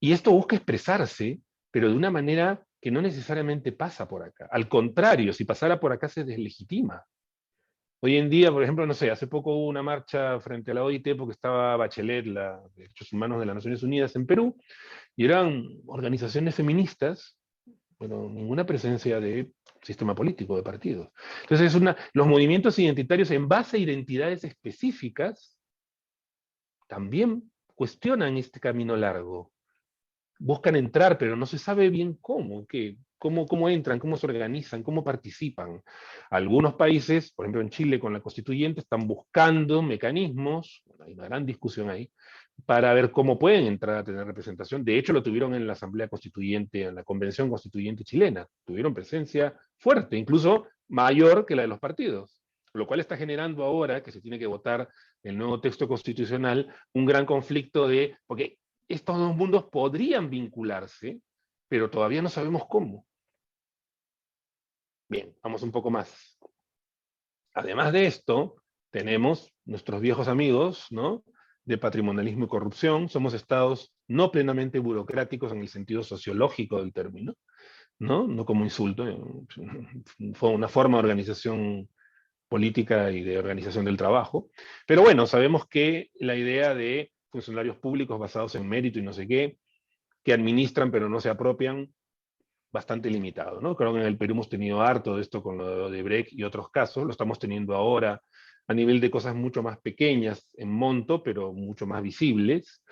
esto busca expresarse, pero de una manera que no necesariamente pasa por acá. Al contrario, si pasara por acá se deslegitima. Hoy en día, por ejemplo, no sé, hace poco hubo una marcha frente a la OIT porque estaba Bachelet, la de Derechos Humanos de las Naciones Unidas en Perú, y eran organizaciones feministas, pero ninguna presencia de sistema político, de partidos. Entonces, los movimientos identitarios en base a identidades específicas también cuestionan este camino largo. Buscan entrar, pero no se sabe bien cómo entran, cómo se organizan, cómo participan. Algunos países, por ejemplo en Chile con la constituyente, están buscando mecanismos, hay una gran discusión ahí, para ver cómo pueden entrar a tener representación. De hecho, lo tuvieron en la Asamblea Constituyente, en la Convención Constituyente chilena. Tuvieron presencia fuerte, incluso mayor que la de los partidos. Lo cual está generando ahora, que se tiene que votar el nuevo texto constitucional, un gran conflicto porque estos dos mundos podrían vincularse, pero todavía no sabemos cómo. Bien, vamos un poco más. Además de esto, tenemos nuestros viejos amigos, ¿no? De patrimonialismo y corrupción. Somos estados no plenamente burocráticos en el sentido sociológico del término, ¿no? No como insulto. Fue una forma de organización política y de organización del trabajo. Pero bueno, sabemos que la idea de funcionarios públicos basados en mérito y no sé qué, que administran pero no se apropian, bastante limitado, ¿no? Creo que en el Perú hemos tenido harto de esto con lo de Odebrecht y otros casos, lo estamos teniendo ahora a nivel de cosas mucho más pequeñas en monto, pero mucho más visibles,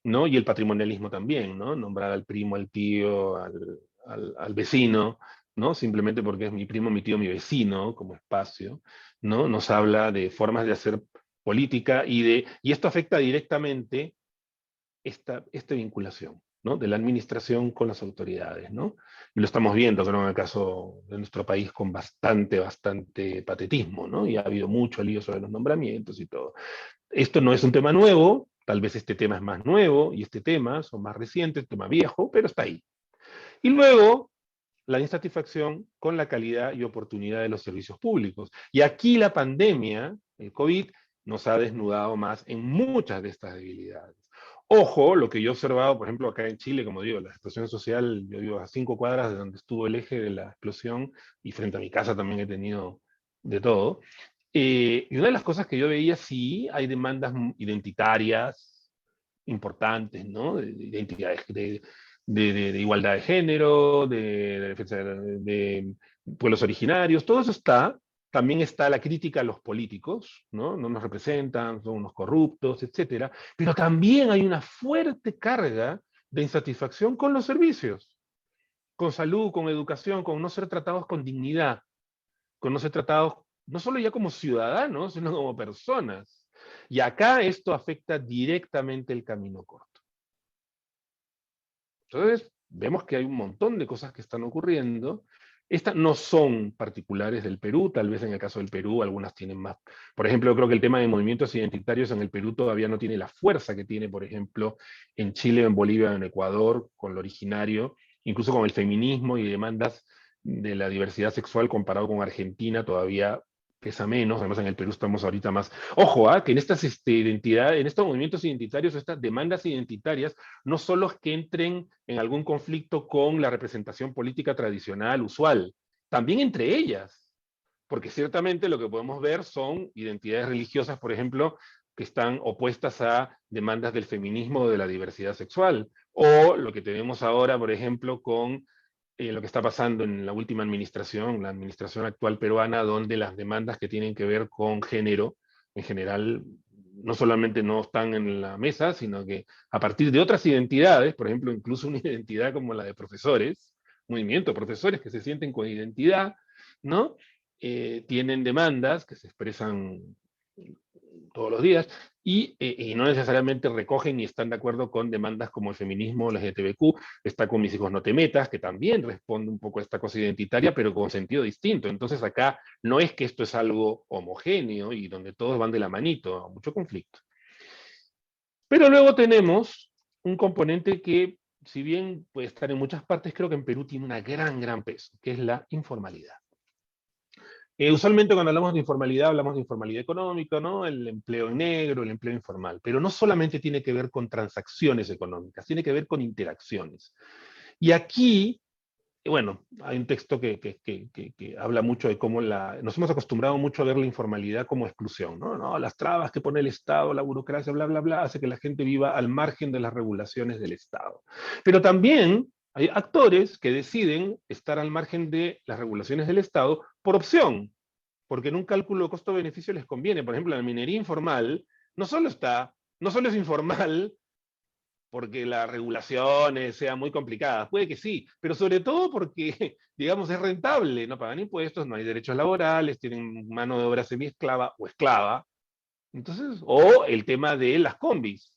¿no? Y el patrimonialismo también, ¿no? Nombrar al primo, al tío, al vecino, ¿no? Simplemente porque es mi primo, mi tío, mi vecino, como espacio, ¿no? Nos habla de formas de hacer política y esto afecta directamente esta vinculación, ¿no? De la administración con las autoridades, ¿no? Y lo estamos viendo, creo, en el caso de nuestro país con bastante patetismo, ¿no? Y ha habido mucho lío sobre los nombramientos y todo. Esto no es un tema nuevo, tal vez este tema es más nuevo, y este tema son más recientes, tema viejo, pero está ahí. Y luego, la insatisfacción con la calidad y oportunidad de los servicios públicos. Y aquí la pandemia, el COVID, nos ha desnudado más en muchas de estas debilidades. Ojo, lo que yo he observado, por ejemplo, acá en Chile, como digo, la explosión social, yo vivo a 5 cuadras de donde estuvo el eje de la explosión, y frente a mi casa también he tenido de todo. Y una de las cosas que yo veía, sí, hay demandas identitarias importantes, ¿no? De identidades, de igualdad de género, de defensa de pueblos originarios, todo eso está. También está la crítica a los políticos, ¿no? No nos representan, son unos corruptos, etc. Pero también hay una fuerte carga de insatisfacción con los servicios, con salud, con educación, con no ser tratados con dignidad, con no ser tratados no solo ya como ciudadanos, sino como personas. Y acá esto afecta directamente el camino corto. Entonces, vemos que hay un montón de cosas que están ocurriendo. Estas no son particulares del Perú, tal vez en el caso del Perú algunas tienen más. Por ejemplo, yo creo que el tema de movimientos identitarios en el Perú todavía no tiene la fuerza que tiene, por ejemplo, en Chile, en Bolivia, en Ecuador, con lo originario, incluso con el feminismo y demandas de la diversidad sexual comparado con Argentina, todavía pesa menos, además en el Perú estamos ahorita más. Ojo, que en estas identidades, en estos movimientos identitarios, estas demandas identitarias, no solo es que entren en algún conflicto con la representación política tradicional, usual, también entre ellas. Porque ciertamente lo que podemos ver son identidades religiosas, por ejemplo, que están opuestas a demandas del feminismo o de la diversidad sexual. O lo que tenemos ahora, por ejemplo, con lo que está pasando en la última administración, la administración actual peruana, donde las demandas que tienen que ver con género, en general, no solamente no están en la mesa, sino que a partir de otras identidades, por ejemplo, incluso una identidad como la de profesores, movimiento de profesores que se sienten con identidad, ¿no? Tienen demandas que se expresan todos los días y no necesariamente recogen y están de acuerdo con demandas como el feminismo, la LGTBQ, está con Mis hijos no te metas, que también responde un poco a esta cosa identitaria, pero con sentido distinto. Entonces acá no es que esto es algo homogéneo y donde todos van de la manito, mucho conflicto. Pero luego tenemos un componente que, si bien puede estar en muchas partes, creo que en Perú tiene una gran peso, que es la informalidad. Usualmente cuando hablamos de informalidad económica, ¿no? El empleo en negro, el empleo informal, pero no solamente tiene que ver con transacciones económicas, tiene que ver con interacciones. Y aquí, bueno, hay un texto que habla mucho de cómo nos hemos acostumbrado mucho a ver la informalidad como exclusión, ¿no? No, las trabas que pone el Estado, la burocracia, bla, bla, bla, hace que la gente viva al margen de las regulaciones del Estado. Pero también hay actores que deciden estar al margen de las regulaciones del Estado por opción, porque en un cálculo de costo-beneficio les conviene. Por ejemplo, la minería informal no solo es informal porque las regulaciones sean muy complicadas, puede que sí, pero sobre todo porque, digamos, es rentable, no pagan impuestos, no hay derechos laborales, tienen mano de obra semiesclava o esclava. Entonces, o el tema de las combis.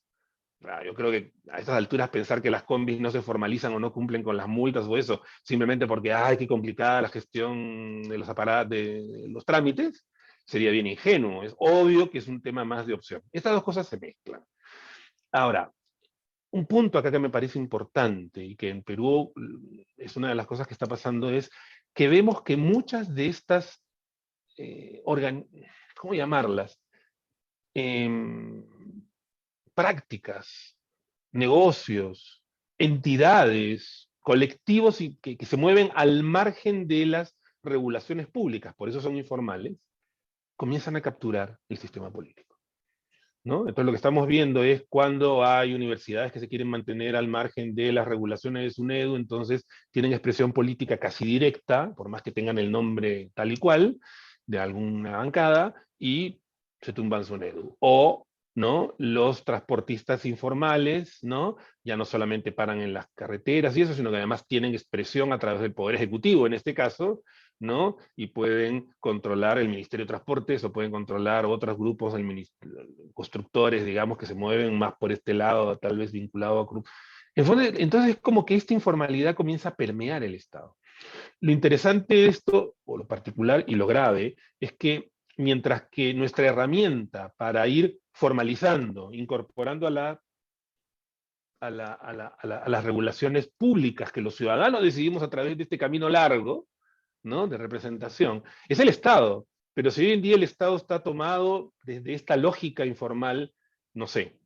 Yo creo que a estas alturas pensar que las combis no se formalizan o no cumplen con las multas o eso, simplemente porque, ay, qué complicada la gestión de los aparatos, de los trámites, sería bien ingenuo. Es obvio que es un tema más de opción. Estas dos cosas se mezclan. Ahora, un punto acá que me parece importante y que en Perú es una de las cosas que está pasando es que vemos que muchas de estas, ¿cómo llamarlas? Prácticas, negocios, entidades, colectivos que se mueven al margen de las regulaciones públicas, por eso son informales, comienzan a capturar el sistema político, ¿no? Entonces lo que estamos viendo es cuando hay universidades que se quieren mantener al margen de las regulaciones de SUNEDU, entonces tienen expresión política casi directa, por más que tengan el nombre tal y cual, de alguna bancada, y se tumban SUNEDU. O ¿no? Los transportistas informales, ¿no? Ya no solamente paran en las carreteras y eso, sino que además tienen expresión a través del Poder Ejecutivo, en este caso, ¿no? Y pueden controlar el Ministerio de Transportes o pueden controlar otros grupos, constructores, digamos, que se mueven más por este lado, tal vez vinculado a grupos. Entonces es como que esta informalidad comienza a permear el Estado. Lo interesante de esto, o lo particular y lo grave, es que mientras que nuestra herramienta para ir formalizando, incorporando a las regulaciones públicas que los ciudadanos decidimos a través de este camino largo, ¿no? De representación, es el Estado. Pero si hoy en día el Estado está tomado desde esta lógica informal, no sé.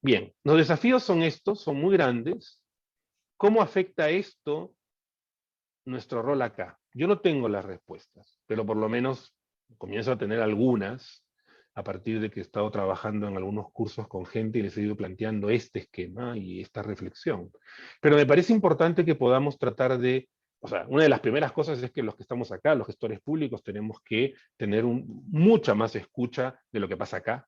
Bien, los desafíos son estos, son muy grandes. ¿Cómo afecta esto nuestro rol acá? Yo no tengo las respuestas, pero por lo menos comienzo a tener algunas a partir de que he estado trabajando en algunos cursos con gente y les he ido planteando este esquema y esta reflexión. Pero me parece importante que podamos tratar de, o sea, una de las primeras cosas es que los que estamos acá, los gestores públicos, tenemos que tener mucha más escucha de lo que pasa acá,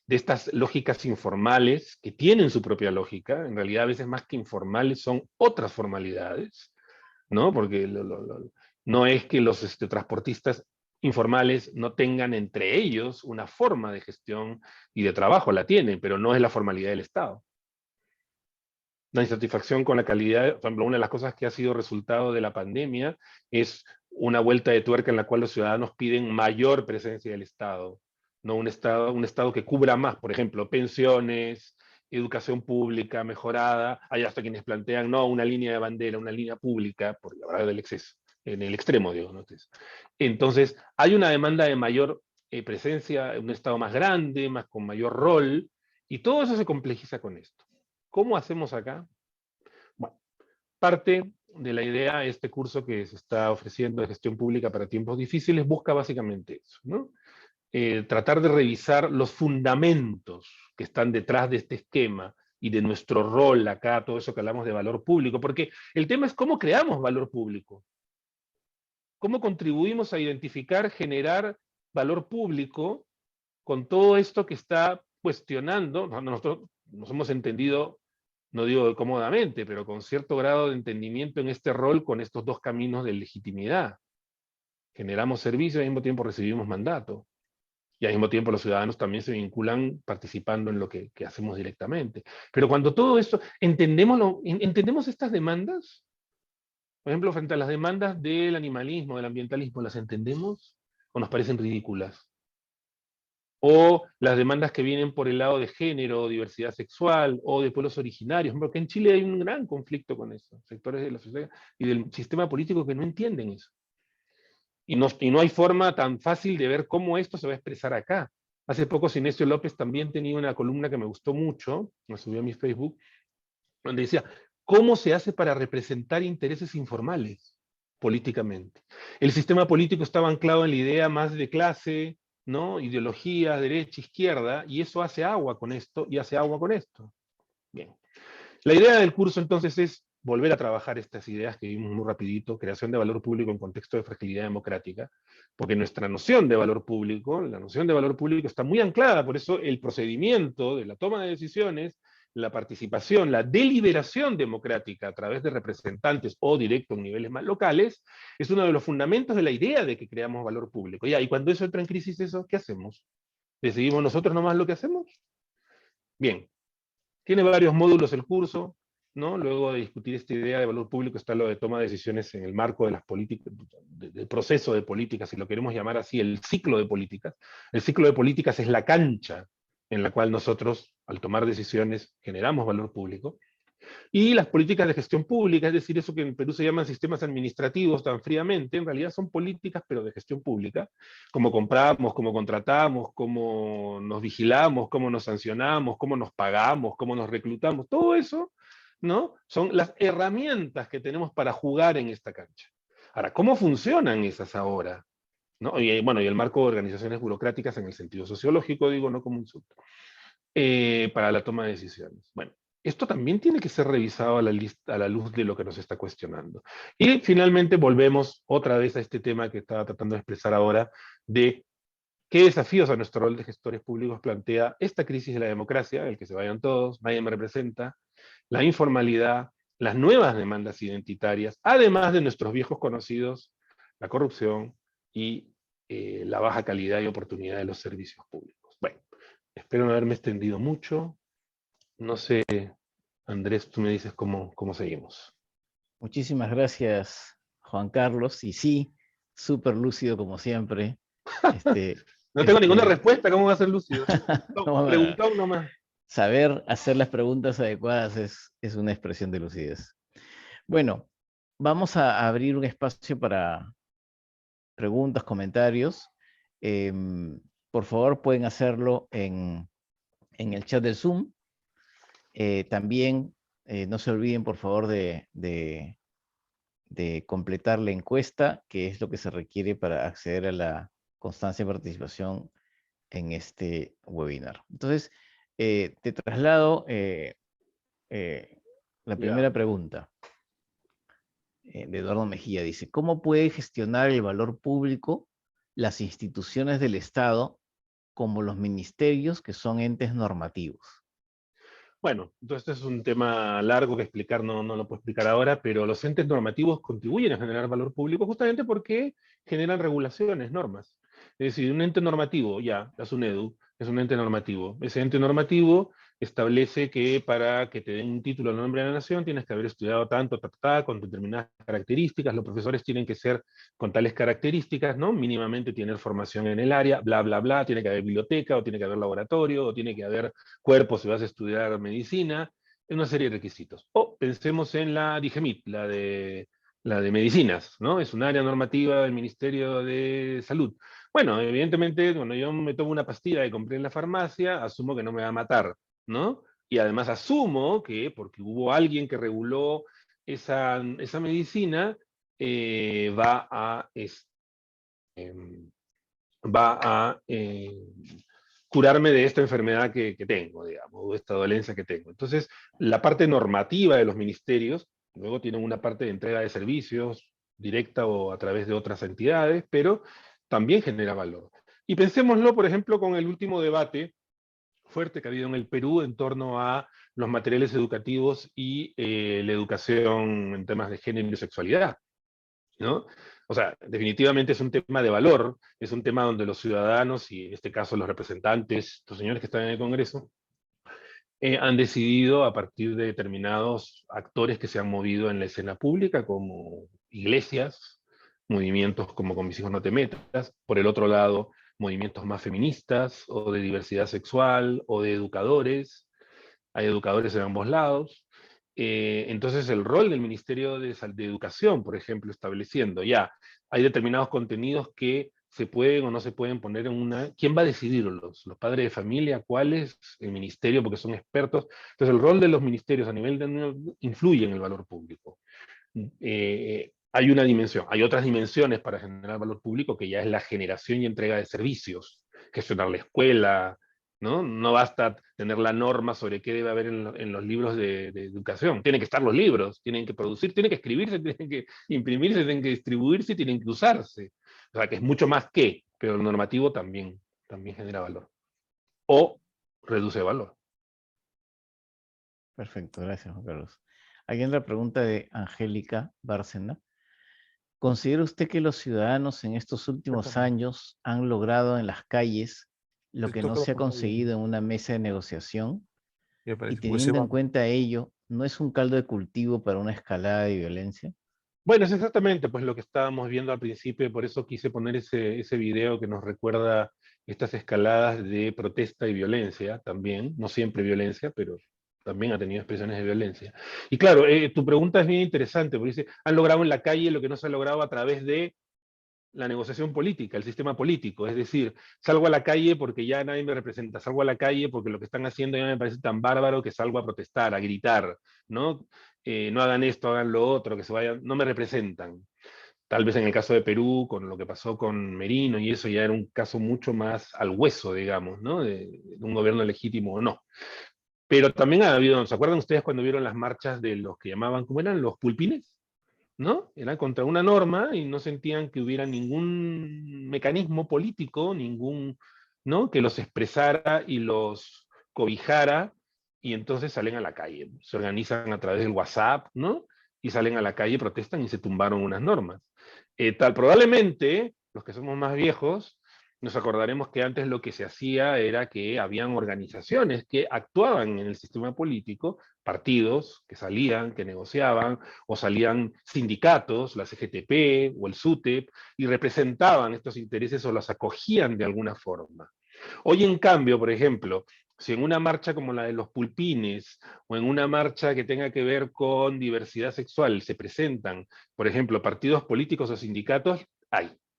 de estas lógicas informales que tienen su propia lógica, en realidad a veces más que informales son otras formalidades, ¿no? Porque no es que los transportistas informales no tengan entre ellos una forma de gestión y de trabajo, la tienen, pero no es la formalidad del Estado. La insatisfacción con la calidad, por ejemplo, una de las cosas que ha sido resultado de la pandemia es una vuelta de tuerca en la cual los ciudadanos piden mayor presencia del Estado, ¿no? Un Estado que cubra más, por ejemplo, pensiones, educación pública mejorada. Hay hasta quienes plantean, no, una línea de bandera, una línea pública, por la verdad del exceso, en el extremo, digo, ¿no? Entonces, hay una demanda de mayor presencia, un Estado más grande, más con mayor rol, y todo eso se complejiza con esto. ¿Cómo hacemos acá? Bueno, parte de la idea, este curso que se está ofreciendo de gestión pública para tiempos difíciles, busca básicamente eso, ¿no? Tratar de revisar los fundamentos que están detrás de este esquema y de nuestro rol acá, todo eso que hablamos de valor público, porque el tema es cómo creamos valor público, cómo contribuimos a identificar, generar valor público con todo esto que está cuestionando. Nosotros nos hemos entendido, no digo cómodamente, pero con cierto grado de entendimiento en este rol con estos dos caminos de legitimidad. Generamos servicio y al mismo tiempo recibimos mandato. Y al mismo tiempo los ciudadanos también se vinculan participando en lo que hacemos directamente. Pero cuando todo esto, ¿entendemos estas demandas? Por ejemplo, frente a las demandas del animalismo, del ambientalismo, ¿las entendemos o nos parecen ridículas? O las demandas que vienen por el lado de género, diversidad sexual, o de pueblos originarios, porque en Chile hay un gran conflicto con eso, sectores de la sociedad y del sistema político que no entienden eso. Y no hay forma tan fácil de ver cómo esto se va a expresar acá. Hace poco Sinesio López también tenía una columna que me gustó mucho, la subió a mi Facebook, donde decía, ¿cómo se hace para representar intereses informales políticamente? El sistema político estaba anclado en la idea más de clase, ¿no? Ideología, derecha, izquierda, y eso hace agua con esto, y hace agua con esto. Bien. La idea del curso entonces es volver a trabajar estas ideas que vimos muy rapidito, creación de valor público en contexto de fragilidad democrática, porque nuestra noción de valor público, la noción de valor público está muy anclada, por eso el procedimiento de la toma de decisiones, la participación, la deliberación democrática a través de representantes o directo en niveles más locales, es uno de los fundamentos de la idea de que creamos valor público. Ya, y cuando eso entra en crisis, ¿qué hacemos? ¿Decidimos nosotros nomás lo que hacemos? Bien, tiene varios módulos el curso, ¿no? Luego de discutir esta idea de valor público está lo de toma de decisiones en el marco de las políticas, del proceso de políticas, si lo queremos llamar así, el ciclo de políticas. El ciclo de políticas es la cancha en la cual nosotros, al tomar decisiones, generamos valor público. Y las políticas de gestión pública, es decir, eso que en Perú se llaman sistemas administrativos tan fríamente, en realidad son políticas, pero de gestión pública, cómo compramos, cómo contratamos, cómo nos vigilamos, cómo nos sancionamos, cómo nos pagamos, cómo nos reclutamos, todo eso, ¿no? Son las herramientas que tenemos para jugar en esta cancha. Ahora, ¿cómo funcionan esas ahora? ¿No? Y bueno, y el marco de organizaciones burocráticas en el sentido sociológico, digo, no como insulto, para la toma de decisiones. Bueno, esto también tiene que ser revisado a la luz de lo que nos está cuestionando. Y finalmente volvemos otra vez a este tema que estaba tratando de expresar ahora, de qué desafíos a nuestro rol de gestores públicos plantea esta crisis de la democracia, el que se vayan todos, nadie me representa, la informalidad, las nuevas demandas identitarias, además de nuestros viejos conocidos, la corrupción y la baja calidad y oportunidad de los servicios públicos. Bueno, espero no haberme extendido mucho. No sé, Andrés, tú me dices cómo seguimos. Muchísimas gracias, Juan Carlos. Y sí, súper lúcido como siempre. No tengo ninguna respuesta, ¿cómo va a ser lúcido? No, Preguntón nomás. saber hacer las preguntas adecuadas es una expresión de lucidez. Bueno, vamos a abrir un espacio para preguntas, comentarios. Por favor, pueden hacerlo en el chat del Zoom. También no se olviden, por favor, de completar la encuesta, que es lo que se requiere para acceder a la constancia de participación en este webinar. Entonces, te traslado la primera pregunta de Eduardo Mejía. Dice, ¿cómo puede gestionar el valor público las instituciones del Estado como los ministerios, que son entes normativos? Bueno, entonces este es un tema largo que explicar, no lo puedo explicar ahora, pero los entes normativos contribuyen a generar valor público justamente porque generan regulaciones, normas. Es decir, un ente normativo, ya, la SUNEDU, es un ente normativo. Ese ente normativo establece que para que te den un título al nombre de la nación tienes que haber estudiado tanto, con determinadas características, los profesores tienen que ser con tales características, ¿no? Mínimamente tener formación en el área, bla, bla, bla, tiene que haber biblioteca, o tiene que haber laboratorio, o tiene que haber cuerpo si vas a estudiar medicina, una serie de requisitos. O pensemos en la DIGEMIT, la de la de medicinas, ¿no? Es un área normativa del Ministerio de Salud. Bueno, evidentemente, cuando yo me tomo una pastilla que compré en la farmacia, asumo que no me va a matar, ¿no? Y además asumo que, porque hubo alguien que reguló esa medicina, va a, em, va a curarme de esta enfermedad que tengo, digamos, o de esta dolencia que tengo. Entonces, la parte normativa de los ministerios, luego tienen una parte de entrega de servicios, directa o a través de otras entidades, pero también genera valor. Y pensémoslo, por ejemplo, con el último debate fuerte que ha habido en el Perú en torno a los materiales educativos y la educación en temas de género y sexualidad, ¿no? O sea, definitivamente es un tema de valor, es un tema donde los ciudadanos, y en este caso los representantes, los señores que están en el Congreso, han decidido a partir de determinados actores que se han movido en la escena pública, como iglesias, movimientos como Con mis hijos no te metas, por el otro lado, movimientos más feministas, o de diversidad sexual, o de educadores, hay educadores en ambos lados. Entonces el rol del Ministerio de Educación, por ejemplo, estableciendo ya, hay determinados contenidos que se pueden o no se pueden poner en una... ¿Quién va a decidirlos? ¿Los padres de familia? ¿Cuáles? ¿El ministerio? Porque son expertos. Entonces el rol de los ministerios a nivel de... influye en el valor público. Hay una dimensión, hay otras dimensiones para generar valor público que ya es la generación y entrega de servicios, gestionar la escuela, ¿no? No basta tener la norma sobre qué debe haber en los libros de educación. Tienen que estar los libros, tienen que producir, tienen que escribirse, tienen que imprimirse, tienen que distribuirse, tienen que usarse. O sea, que es mucho más que, pero el normativo también genera valor. O reduce valor. Perfecto, gracias, Juan Carlos. Aquí entra la pregunta de Angélica Bárcena. ¿Considera usted que los ciudadanos en estos últimos años han logrado en las calles lo que no se ha conseguido en una mesa de negociación? Y teniendo en cuenta ello, ¿no es un caldo de cultivo para una escalada de violencia? Bueno, es exactamente pues lo que estábamos viendo al principio, y por eso quise poner ese video que nos recuerda estas escaladas de protesta y violencia también, no siempre violencia, pero también ha tenido expresiones de violencia. Y claro, tu pregunta es bien interesante, porque dice, han logrado en la calle lo que no se ha logrado a través de la negociación política, el sistema político, es decir, salgo a la calle porque ya nadie me representa, salgo a la calle porque lo que están haciendo ya me parece tan bárbaro que salgo a protestar, a gritar, ¿no? No hagan esto, hagan lo otro, que se vayan, no me representan. Tal vez en el caso de Perú, con lo que pasó con Merino, y eso ya era un caso mucho más al hueso, digamos, ¿no? De un gobierno legítimo o no. Pero también ha habido, ¿se acuerdan ustedes cuando vieron las marchas de los que llamaban, ¿cómo eran? Los pulpines, ¿no? Era contra una norma y no sentían que hubiera ningún mecanismo político, ¿no? Que los expresara y los cobijara, y entonces salen a la calle, se organizan a través del WhatsApp, ¿no? Y salen a la calle, protestan y se tumbaron unas normas. Probablemente, los que somos más viejos, nos acordaremos que antes lo que se hacía era que habían organizaciones que actuaban en el sistema político, partidos que salían, que negociaban, o salían sindicatos, la CGTP o el SUTEP, y representaban estos intereses o los acogían de alguna forma. Hoy, en cambio, por ejemplo, si en una marcha como la de los pulpines, o en una marcha que tenga que ver con diversidad sexual, se presentan, por ejemplo, partidos políticos o sindicatos,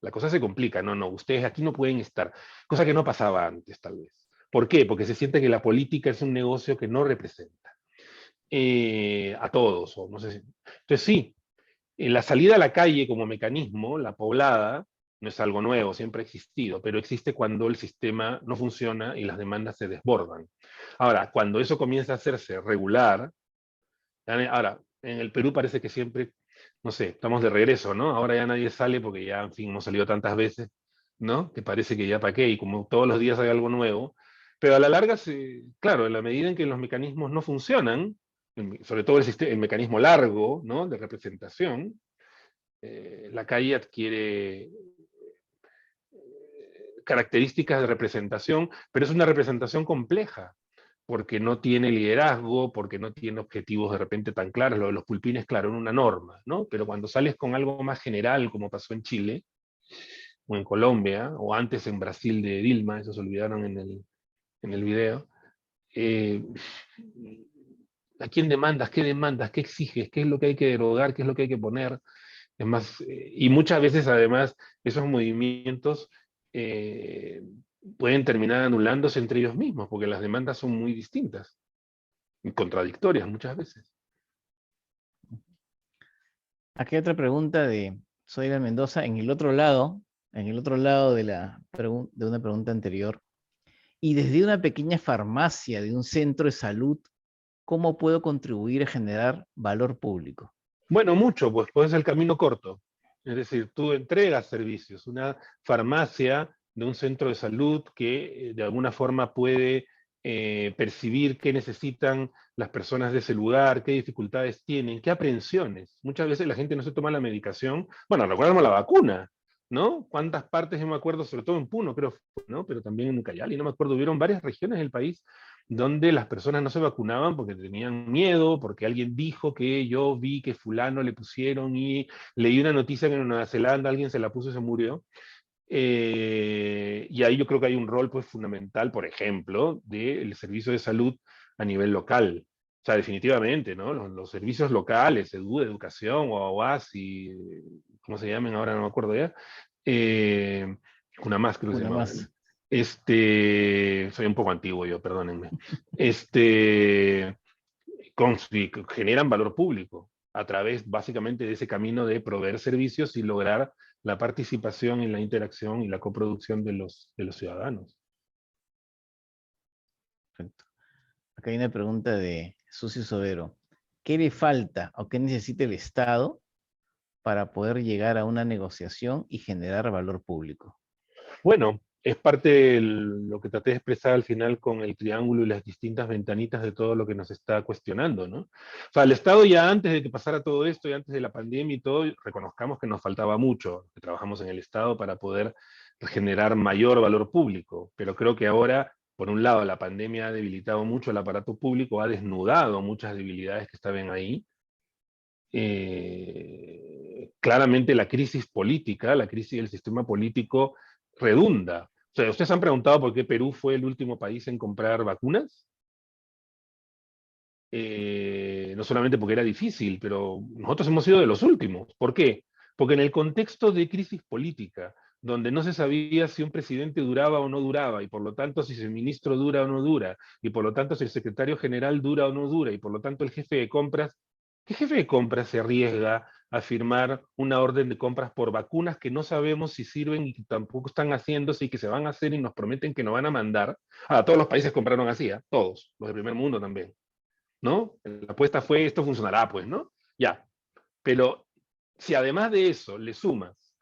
la cosa se complica. No, ustedes aquí no pueden estar. Cosa que no pasaba antes, tal vez. ¿Por qué? Porque se siente que la política es un negocio que no representa a todos, o no sé si... Entonces sí, la salida a la calle como mecanismo, la poblada, no es algo nuevo, siempre ha existido, pero existe cuando el sistema no funciona y las demandas se desbordan. Ahora, cuando eso comienza a hacerse regular, ahora, en el Perú parece que siempre, no sé, estamos de regreso, ¿no? Ahora ya nadie sale porque ya, en fin, hemos salido tantas veces, ¿no? Que parece que ya para qué, y como todos los días hay algo nuevo, pero a la larga, claro, en la medida en que los mecanismos no funcionan, sobre todo el mecanismo largo, ¿no? De representación, la calle adquiere características de representación, pero es una representación compleja, porque no tiene liderazgo, porque no tiene objetivos de repente tan claros. Lo de los pulpines, claro, en una norma, ¿no? Pero cuando sales con algo más general, como pasó en Chile, o en Colombia, o antes en Brasil de Dilma, eso se olvidaron en el video, ¿a quién demandas? ¿Qué demandas? ¿Qué exiges? ¿Qué es lo que hay que derogar? ¿Qué es lo que hay que poner? Es más, y muchas veces además esos movimientos pueden terminar anulándose entre ellos mismos, porque las demandas son muy distintas y contradictorias muchas veces. Aquí hay otra pregunta de Zoila Mendoza, en el otro lado de de una pregunta anterior. Y desde una pequeña farmacia de un centro de salud, ¿cómo puedo contribuir a generar valor público? Bueno, mucho, pues el camino corto. Es decir, tú entregas servicios. Una farmacia de un centro de salud que de alguna forma puede percibir qué necesitan las personas de ese lugar, qué dificultades tienen, qué aprehensiones. Muchas veces la gente no se toma la medicación. Bueno, recordamos la vacuna, ¿no? ¿Cuántas partes, yo me acuerdo, sobre todo en Puno, creo, ¿no? Pero también en Ucayali, no me acuerdo, hubieron varias regiones del país donde las personas no se vacunaban porque tenían miedo, porque alguien dijo que yo vi que fulano le pusieron y leí una noticia que en Nueva Zelanda alguien se la puso y se murió. Y ahí yo creo que hay un rol pues, fundamental, por ejemplo, del servicio de salud a nivel local. O sea, definitivamente, ¿no? Los servicios locales, educación, o ASI, ¿cómo se llaman ahora? No me acuerdo ya. Una más creo que se Una llamaba. más. Soy un poco antiguo yo, perdónenme. Generan valor público a través básicamente de ese camino de proveer servicios y lograr la participación en la interacción y la coproducción de los ciudadanos. Perfecto. Acá hay una pregunta de Susi Sobero. ¿Qué le falta o qué necesita el Estado para poder llegar a una negociación y generar valor público? Bueno, es parte de lo que traté de expresar al final con el triángulo y las distintas ventanitas de todo lo que nos está cuestionando, ¿no? O sea, el Estado ya antes de que pasara todo esto y antes de la pandemia y todo, reconozcamos que nos faltaba mucho, que trabajamos en el Estado para poder generar mayor valor público, pero creo que ahora, por un lado, la pandemia ha debilitado mucho el aparato público, ha desnudado muchas debilidades que estaban ahí. Claramente la crisis política, la crisis del sistema político redunda. O sea, ¿ustedes han preguntado por qué Perú fue el último país en comprar vacunas? No solamente porque era difícil, pero nosotros hemos sido de los últimos. ¿Por qué? Porque en el contexto de crisis política, donde no se sabía si un presidente duraba o no duraba, y por lo tanto si el ministro dura o no dura, y por lo tanto si el secretario general dura o no dura, y por lo tanto el jefe de compras, ¿qué jefe de compras se arriesga a firmar una orden de compras por vacunas que no sabemos si sirven y que tampoco están haciéndose y que se van a hacer y nos prometen que nos van a mandar? Todos los países compraron así, todos, los del primer mundo también. ¿No? La apuesta fue, esto funcionará, pues, ¿no? Ya. Pero si además de eso le sumas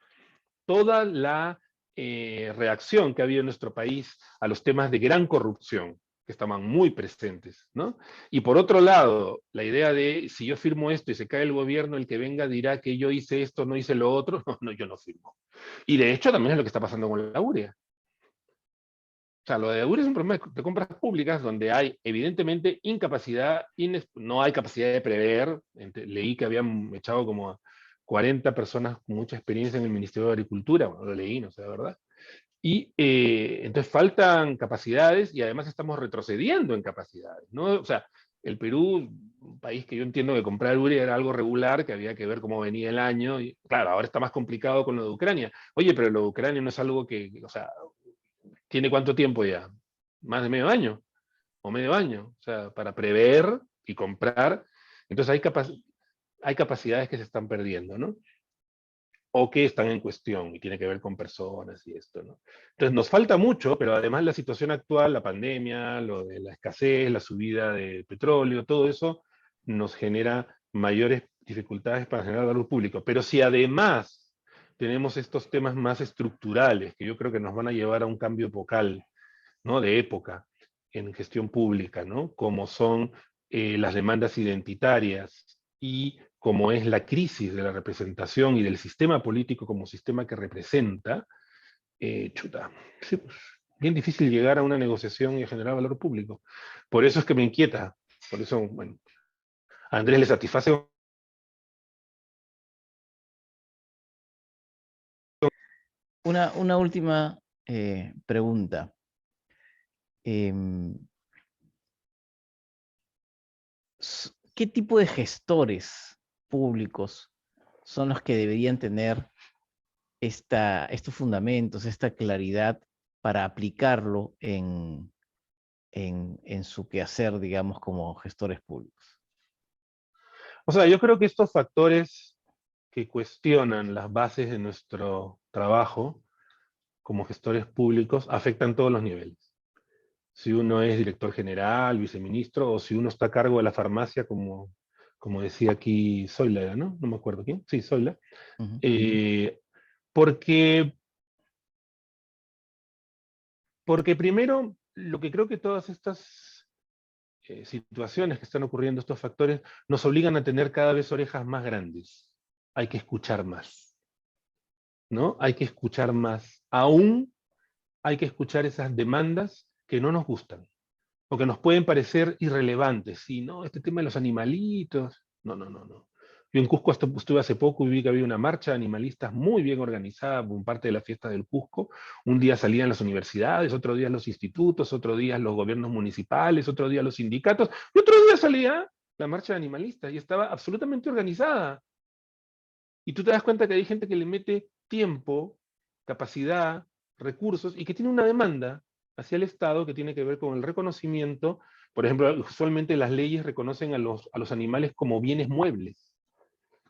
toda la reacción que había en nuestro país a los temas de gran corrupción, que estaban muy presentes, ¿no? Y por otro lado, la idea de, si yo firmo esto y se cae el gobierno, el que venga dirá que yo hice esto, no hice lo otro, no, yo no firmo. Y de hecho también es lo que está pasando con la UREA. O sea, lo de URI es un problema de compras públicas donde hay evidentemente incapacidad, no hay capacidad de prever. Leí que habían echado como a 40 personas con mucha experiencia en el Ministerio de Agricultura, bueno, lo leí, no sé, la verdad. Y entonces faltan capacidades y además estamos retrocediendo en capacidades, ¿no? O sea, el Perú, un país que yo entiendo que comprar URI era algo regular, que había que ver cómo venía el año, y claro, ahora está más complicado con lo de Ucrania. Oye, pero lo de Ucrania no es algo que, o sea, ¿tiene cuánto tiempo ya? Más de medio año o medio año, o sea, para prever y comprar. Entonces hay capacidades que se están perdiendo, ¿no? O que están en cuestión y tiene que ver con personas y esto, ¿no? Entonces nos falta mucho, pero además la situación actual, la pandemia, lo de la escasez, la subida de petróleo, todo eso nos genera mayores dificultades para generar valor público. Pero si además tenemos estos temas más estructurales, que yo creo que nos van a llevar a un cambio epocal, ¿no? De época en gestión pública, ¿no? Como son las demandas identitarias y como es la crisis de la representación y del sistema político como sistema que representa, sí, pues, bien difícil llegar a una negociación y a generar valor público. Por eso es que me inquieta, por eso, bueno, a Andrés le satisface. Una última pregunta. ¿Qué tipo de gestores públicos son los que deberían tener estos fundamentos, esta claridad para aplicarlo en su quehacer, digamos, como gestores públicos. O sea, yo creo que estos factores que cuestionan las bases de nuestro trabajo como gestores públicos afectan todos los niveles. Si uno es director general, viceministro, o si uno está a cargo de la farmacia, como decía aquí Zoila, ¿no? No me acuerdo quién. Sí, Zoila. Uh-huh. Porque primero, lo que creo que todas estas situaciones que están ocurriendo, estos factores, nos obligan a tener cada vez orejas más grandes. Hay que escuchar más, ¿no? Hay que escuchar más. Aún hay que escuchar esas demandas que no nos gustan, o que nos pueden parecer irrelevantes. Sí, no, este tema de los animalitos. No, no, no, no. Yo en Cusco estuve hace poco y vi que había una marcha de animalistas muy bien organizada por parte de la fiesta del Cusco. Un día salían las universidades, otro día los institutos, otro día los gobiernos municipales, otro día los sindicatos, y otro día salía la marcha de animalistas y estaba absolutamente organizada. Y tú te das cuenta que hay gente que le mete tiempo, capacidad, recursos y que tiene una demanda hacia el Estado que tiene que ver con el reconocimiento. Por ejemplo, usualmente las leyes reconocen a los animales como bienes muebles.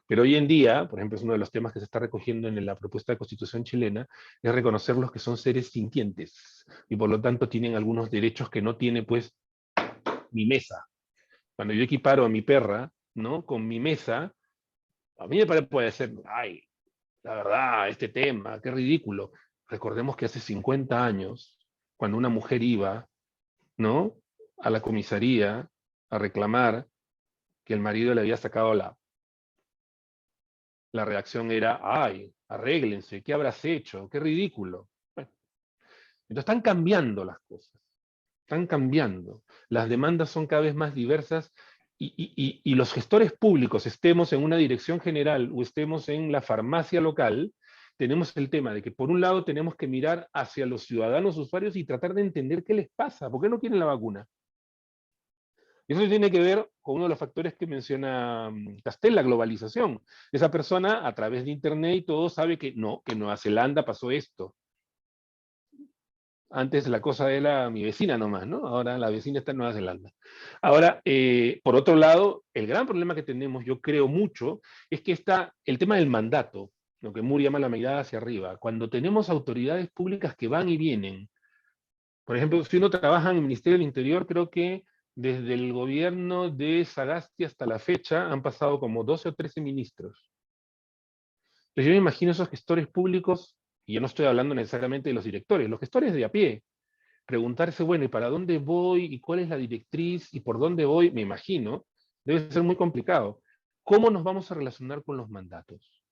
Pero hoy en día, por ejemplo, es uno de los temas que se está recogiendo en la propuesta de Constitución chilena, es reconocerlos que son seres sintientes y por lo tanto tienen algunos derechos que no tiene, pues, mi mesa. Cuando yo equiparo a mi perra, ¿no?, con mi mesa, a mí me puede ser, ay, la verdad, este tema, qué ridículo. Recordemos que hace 50 años, cuando una mujer iba, ¿no?, a la comisaría a reclamar que el marido le había sacado la reacción era, ay, arréglense, ¿qué habrás hecho? Qué ridículo. Bueno, entonces están cambiando las cosas, están cambiando. Las demandas son cada vez más diversas y los gestores públicos, estemos en una dirección general o estemos en la farmacia local, tenemos el tema de que por un lado tenemos que mirar hacia los ciudadanos usuarios y tratar de entender qué les pasa, por qué no quieren la vacuna. Y eso tiene que ver con uno de los factores que menciona Castel, la globalización. Esa persona a través de internet y todo sabe que no, que en Nueva Zelanda pasó esto. Antes la cosa era mi vecina nomás, ¿no? Ahora la vecina está en Nueva Zelanda. Ahora, por otro lado, el gran problema que tenemos, yo creo mucho, es que está el tema del mandato, lo que Moore llama la mirada hacia arriba. Cuando tenemos autoridades públicas que van y vienen, por ejemplo, si uno trabaja en el Ministerio del Interior, creo que desde el gobierno de Sagasti hasta la fecha han pasado como 12 o 13 ministros. Entonces yo me imagino esos gestores públicos, y yo no estoy hablando necesariamente de los directores, los gestores de a pie, preguntarse, bueno, ¿y para dónde voy? ¿Y cuál es la directriz? ¿Y por dónde voy? Me imagino, debe ser muy complicado. ¿Cómo nos vamos a relacionar con los mandatos?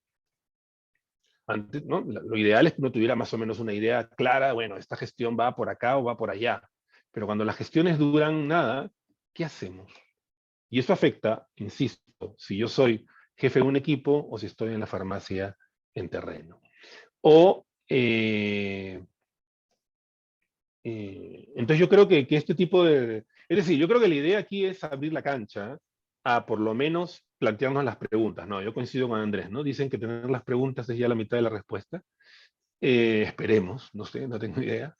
Antes, ¿no? Lo ideal es que uno tuviera más o menos una idea clara, bueno, esta gestión va por acá o va por allá. Pero cuando las gestiones duran nada, ¿qué hacemos? Y eso afecta, insisto, si yo soy jefe de un equipo o si estoy en la farmacia en terreno. Entonces yo creo que este tipo de... Es decir, yo creo que la idea aquí es abrir la cancha a por lo menos plantearnos las preguntas. No, yo coincido con Andrés, ¿no? Dicen que tener las preguntas es ya la mitad de la respuesta. Esperemos, no sé, no tengo idea.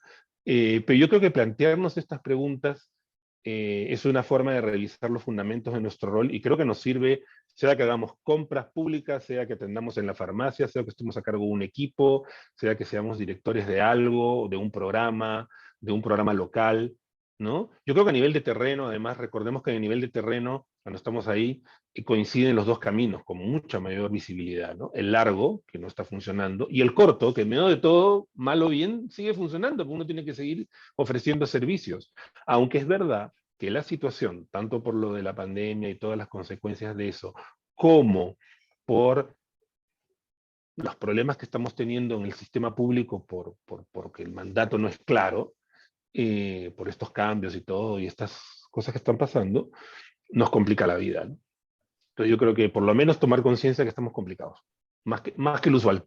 Pero yo creo que plantearnos estas preguntas es una forma de revisar los fundamentos de nuestro rol y creo que nos sirve, sea que hagamos compras públicas, sea que atendamos en la farmacia, sea que estemos a cargo de un equipo, sea que seamos directores de algo, de un programa local, ¿no? Yo creo que a nivel de terreno, además, recordemos que a nivel de terreno, cuando estamos ahí, coinciden los dos caminos con mucha mayor visibilidad, ¿no? El largo, que no está funcionando, y el corto, que en medio de todo, mal o bien, sigue funcionando, porque uno tiene que seguir ofreciendo servicios. Aunque es verdad que la situación, tanto por lo de la pandemia y todas las consecuencias de eso, como por los problemas que estamos teniendo en el sistema público porque el mandato no es claro, por estos cambios y todo, y estas cosas que están pasando, nos complica la vida, ¿no? Entonces yo creo que por lo menos tomar conciencia que estamos complicados, más que lo usual.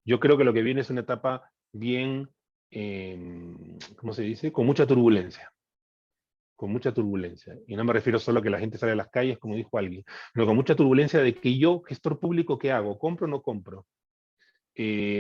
Yo creo que lo que viene es una etapa bien, ¿cómo se dice? Con mucha turbulencia. con mucha turbulencia. Y no me refiero solo a que la gente sale a las calles, como dijo alguien, sino con mucha turbulencia de que yo, gestor público, ¿qué hago? ¿Compro o no compro?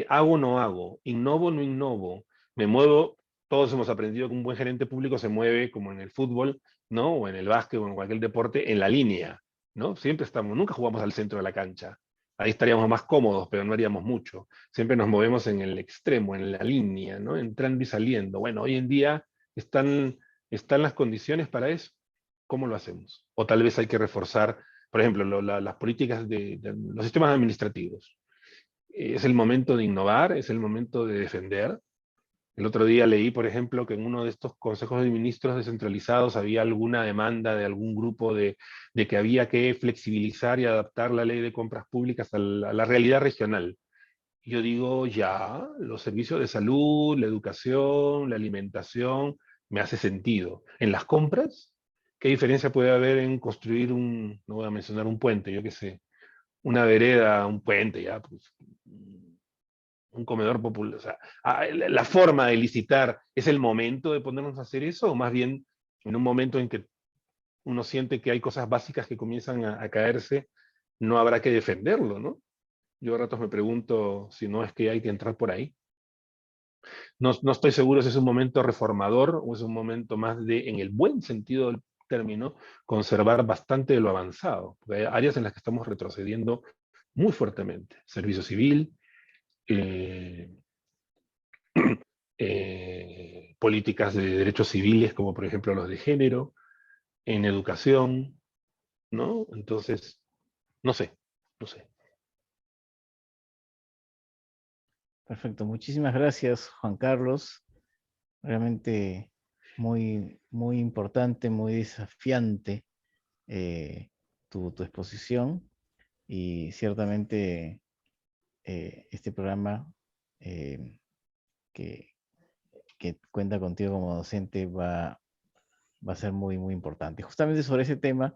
¿Hago o no hago? ¿Innovo o no innovo? Me muevo, todos hemos aprendido que un buen gerente público se mueve como en el fútbol, ¿no? O en el básquet o en cualquier deporte, en la línea, ¿no? Siempre estamos, nunca jugamos al centro de la cancha. Ahí estaríamos más cómodos, pero no haríamos mucho. Siempre nos movemos en el extremo, en la línea, ¿no? Entrando y saliendo. Bueno, hoy en día están las condiciones para eso. ¿Cómo lo hacemos? O tal vez hay que reforzar, por ejemplo, las políticas de los sistemas administrativos. Es el momento de innovar, es el momento de defender. El otro día leí, por ejemplo, que en uno de estos consejos de ministros descentralizados había alguna demanda de algún grupo de que había que flexibilizar y adaptar la ley de compras públicas a la realidad regional. Yo digo, ya, los servicios de salud, la educación, la alimentación, me hace sentido. En las compras, ¿qué diferencia puede haber en construir no voy a mencionar un puente, yo qué sé, una vereda, un puente, ya, pues, un comedor popular? O sea, la forma de licitar, ¿es el momento de ponernos a hacer eso? O más bien, en un momento en que uno siente que hay cosas básicas que comienzan a caerse, no habrá que defenderlo, ¿no? Yo a ratos me pregunto si no es que hay que entrar por ahí. No estoy seguro si es un momento reformador o es un momento más de, en el buen sentido del término, conservar bastante de lo avanzado. Porque hay áreas en las que estamos retrocediendo muy fuertemente. Servicio civil, eh, políticas de derechos civiles, como por ejemplo los de género, en educación, ¿no? Entonces, no sé, no sé. Perfecto, muchísimas gracias, Juan Carlos. Realmente muy, muy importante, muy desafiante tu exposición, y ciertamente este programa eh, que, que cuenta contigo como docente va a ser muy, muy importante. Justamente sobre ese tema